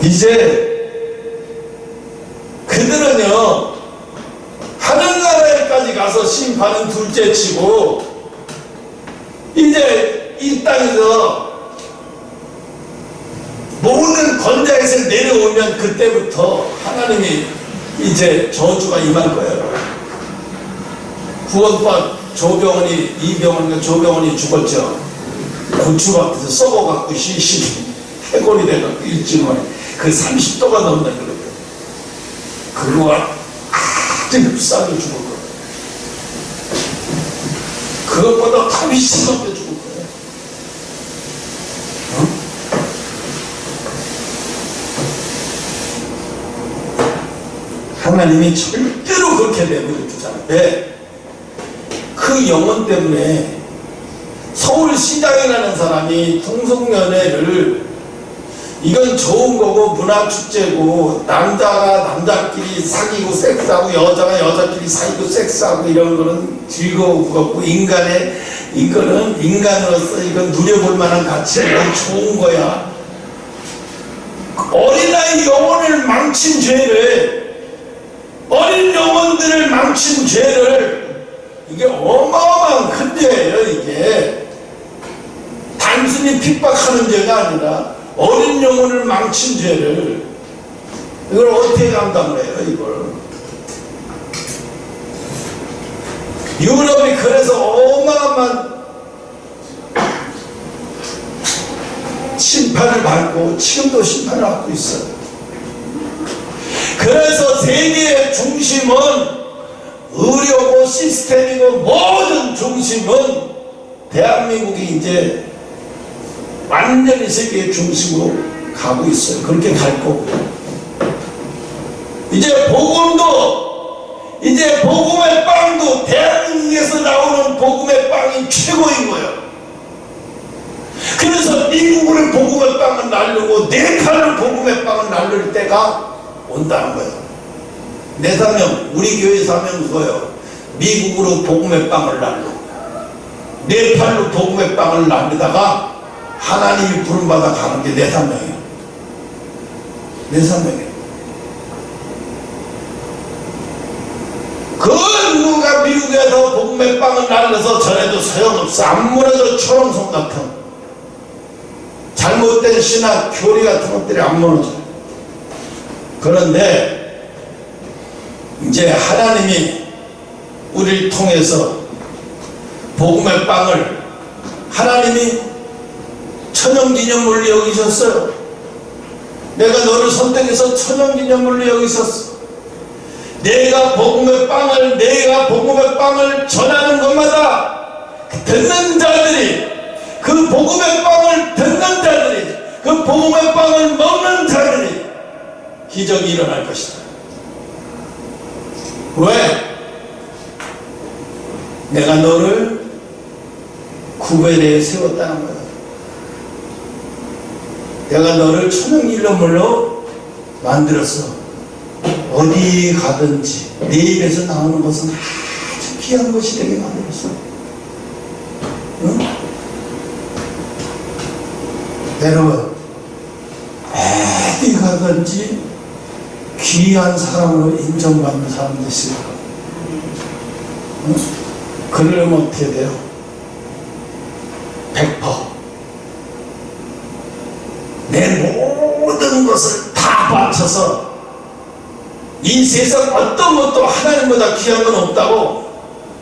이제 그들은요 하늘나라에까지 가서 심판은 둘째치고 이제 이 땅에서 모든 권자에서 내려오면 그때부터 하나님이 이제 저주가 임할 거예요. 구원파 조병원이, 이병원과 조병원이 죽었죠. 고추밭에서 썩어갖고 해골이 돼갖고 일주일 만에 그 30도가 넘는 거예요. 그거와 아주 흡사하게 죽을 거예요. 그것보다 탑이 심하게 죽을 거예요. 하나님이 절대로 그렇게 내버려 두잖아요. 왜? 그 영혼 때문에 서울시장이라는 사람이 동성연애를 이건 좋은 거고 문화축제고 남자가 남자끼리 사귀고 섹스하고 여자가 여자끼리 사귀고 섹스하고 이런 거는 즐거웠고 인간의 이거는 인간으로서 이건 누려볼 만한 가치고 좋은 거야. 어린아이 영혼을 망친 죄를 어린 영혼들을 망친 죄를 이게 어마어마한 큰 죄예요. 이게 단순히 핍박하는 죄가 아니라 어린 영혼을 망친 죄를 이걸 어떻게 감당을 해요? 이걸 유럽이 그래서 어마어마한 심판을 받고 지금도 심판을 받고 있어요. 그래서 세계의 중심은 의료고 시스템이고 모든 중심은 대한민국이 이제 완전히 세계의 중심으로 가고 있어요. 그렇게 갈 거고요. 이제 복음도 이제 복음의 빵도 대한민국에서 나오는 복음의 빵이 최고인 거예요. 그래서 미국으로 복음의 빵을 날르고 네팔을 복음의 빵을 날릴 때가 온다는 거예요. 내 사명, 우리 교회 사명은 그거예요. 미국으로 복음의 빵을 날르고 네팔로 복음의 빵을 날리다가 하나님이 부름받아 가는 게 내 사명이에요. 내 사명이에요. 그 누가 미국에서 복음의 빵을 날려서 전해도 소용없어. 아무래도 초롱성 같은 잘못된 신학 교리 같은 것들이 안 무너져요. 그런데 이제 하나님이 우리를 통해서 복음의 빵을 하나님이 천연기념물로 여기셨어요. 내가 너를 선택해서 천연기념물로 여기셨어. 내가 복음의 빵을 전하는 것마다 듣는 자들이 그 복음의 빵을 듣는 자들이 그 복음의 빵을 먹는 자들이 기적이 일어날 것이다. 왜? 내가 너를 구별해 세웠다는 거야. 내가 너를 천연기념물로 만들었어. 어디 가든지 내 입에서 나오는 것은 아주 귀한 것이 되게 만들었어. 여러분, 어디 가든지 귀한 사람으로 인정받는 사람 되시고, 응? 그러려면 어떻게 돼요? 100%. 내 모든 것을 다 바쳐서, 이 세상 어떤 것도 하나님보다 귀한 건 없다고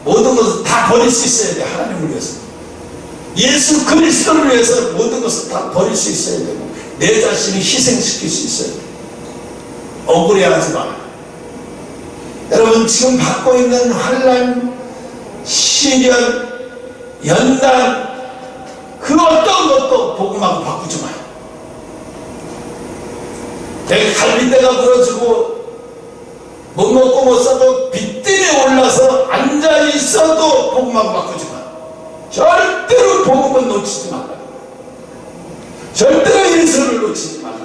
모든 것을 다 버릴 수 있어야 돼. 하나님을 위해서, 예수 그리스도를 위해서 모든 것을 다 버릴 수 있어야 되고, 내 자신을 희생시킬 수 있어야 돼. 억울해하지 마. 여러분, 지금 받고 있는 환난, 시련, 연단, 그 어떤 것도 복음하고 바꾸지 마요. 내가 갈비대가 부러지고 못 먹고 못 사도 빚 때문에 올라서 앉아있어도 복음하고 바꾸지 마. 절대로 복음은 놓치지 말라. 절대로 예수를 놓치지 말라.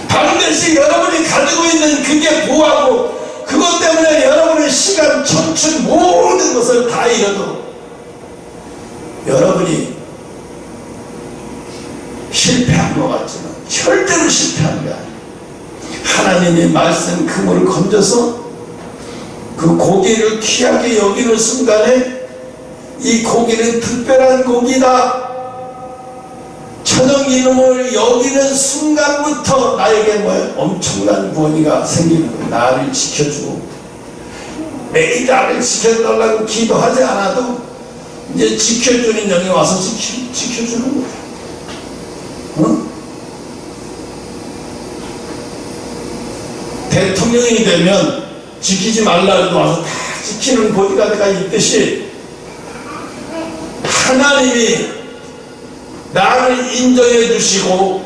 반드시 여러분이 가지고 있는 그게 뭐하고, 그것 때문에 여러분의 시간, 청춘, 모든 것을 다 잃어도 여러분이 실패한 것 같지만 절대로 실패한 게 아니에요. 하나님의 말씀 그물을 건져서 그 고기를 귀하게 여기는 순간에, 이 고기는 특별한 고기다, 천영 이름을 여기는 순간부터 나에게 뭐예요? 엄청난 권위가 생기는 거예요. 나를 지켜주고, 매일 나를 지켜달라고 기도하지 않아도 이제 지켜주는 영이 와서 지켜주는 거예요. 응? 대통령이 되면 지키지 말라 해도 와서 다 지키는 보디가드가 있듯이, 하나님이 나를 인정해 주시고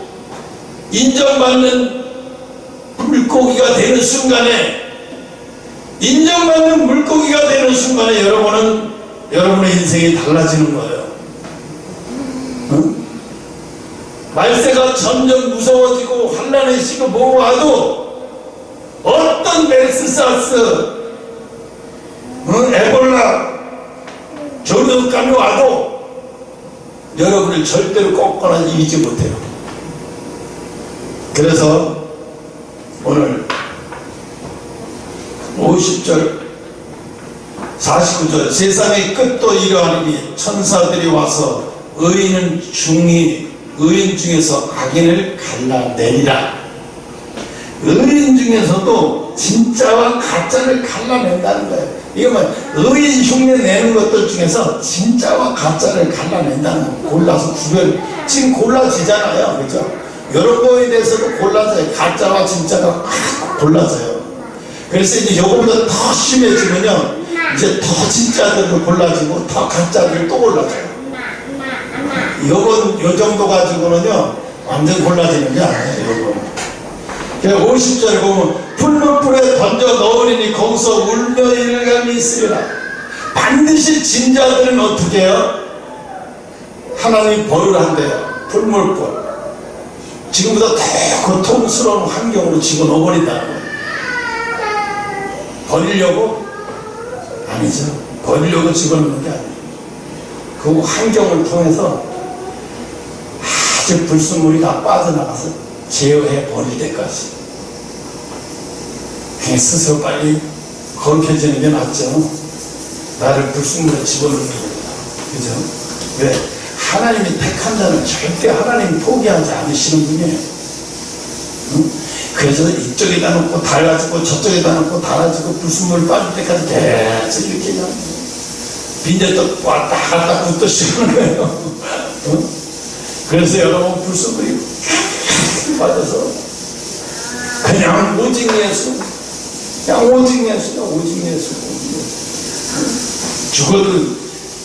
인정받는 물고기가 되는 순간에, 인정받는 물고기가 되는 순간에 여러분은, 여러분의 인생이 달라지는 거예요. 응? 말세가 점점 무서워지고 환난의 시가 뭐고 와도, 어떤 멜스사스, 에볼라, 전염감이 와도 여러분을 절대로 꺾거나 이기지 못해요. 그래서 오늘 50절 49절 세상의 끝도 이러하니 천사들이 와서 의인 중에서 악인을 갈라내리라. 의인 중에서도 진짜와 가짜를 갈라낸다는 거예요. 이거 뭐 의인 흉내 내는 것들 중에서 진짜와 가짜를 갈라낸다는 거, 골라서 구별, 지금 골라지잖아요, 그죠? 여러 거에 대해서도 골라져요. 가짜와 진짜가 골라져요. 그래서 이제 요거보다 더 심해지면요, 이제 더 진짜들도 골라지고 더 가짜들이 또 골라져요. 요 정도 가지고는요 완전 골라지는 게 아니에요. 요거 50절 보면 풀무불에 던져 넣으리니 거기서 울며 일감이 있으리라. 반드시 진자들은 어떻게 해요? 하나님이 벌을 한대요. 풀무불, 지금보다 더 고통스러운 환경으로 집어넣어버린다는 거예요. 버리려고? 아니죠. 버리려고 집어넣는 게 아니에요. 그 환경을 통해서 아주 불순물이 다 빠져나가서 제어해 버릴 때까지 그냥 스스로 빨리 거룩해지는 게 낫죠. 나를 불순물에 집어넣는 겁니다. 그죠? 왜? 하나님이 택한 자는 절대 하나님이 포기하지 않으시는 분이에요. 응? 그래서 이쪽에다 놓고 달아지고 저쪽에다 놓고 달아지고 불순물이 빠질 때까지 계속 이렇게 그냥 빈대떡 왔다 갔다 붙으시는 거예요. 응? 그래서 여러분 불순물이 빠져서 그냥 오직 예수, 그냥 오직 예수다. 오직 예수, 오직 예수. 죽어도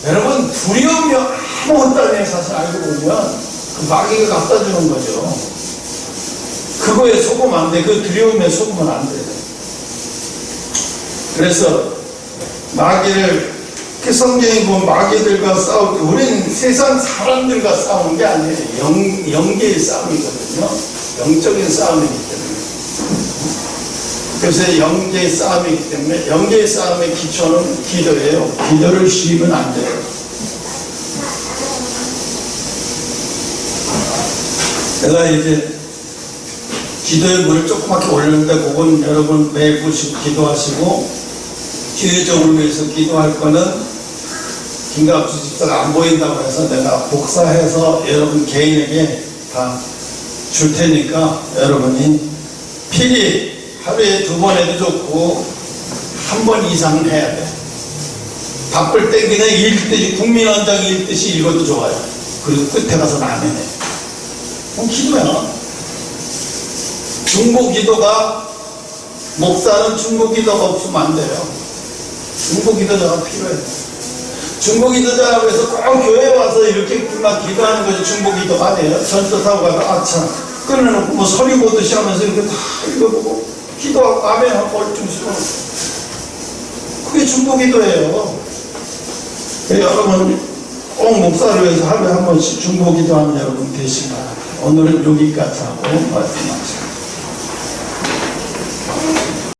여러분 두려움이 아무것도 아니에요. 사실 알고 보면 그 마귀가 갖다 주는 거죠. 그거에 속으면 안 돼. 그 두려움에 속으면 안 돼. 그래서 마귀를, 그 성경에 보면 마귀들과 싸울 때 우리는 세상 사람들과 싸우는 게 아니에요. 영계의 싸움이거든요. 영적인 싸움이기 때문에. 그래서 영계의 싸움이기 때문에 영계의 싸움의 기초는 기도예요. 기도를 쉬면 안 돼요. 내가 이제 기도의 물을 조그맣게 올렸는데 그건 여러분 매일 보시고 기도하시고 기회적으로 위해서 기도할 거는 김갑수 집사가 안 보인다고 해서 내가 복사해서 여러분 개인에게 다 줄 테니까 여러분이 필히 하루에 2번 해도 좋고 1번 이상은 해야 돼. 바쁠 때 그냥 읽듯이 국민원장 읽듯이 읽어도 좋아요. 그리고 끝에 가서 나면해. 그럼 기도야. 중보기도가 목사는 중보기도가 없으면 안 돼요. 중보기도자가 필요해요. 중보기도자라고 해서 꼭 교회에 와서 이렇게 막 기도하는 것이 중보기도가 아니에요. 전도 타고 가서 아차 끊어놓고 뭐 서리 보듯이 하면서 이렇게 다 읽어보고 기도하고 아멘하고 얼중시고 그게 중보기도예요. 여러분 꼭 목사를 위해서 하루에 한 번씩 중보기도하는 여러분 되시기 바랍니다. 오늘은 여기까지 하고 말씀하시겠습니다.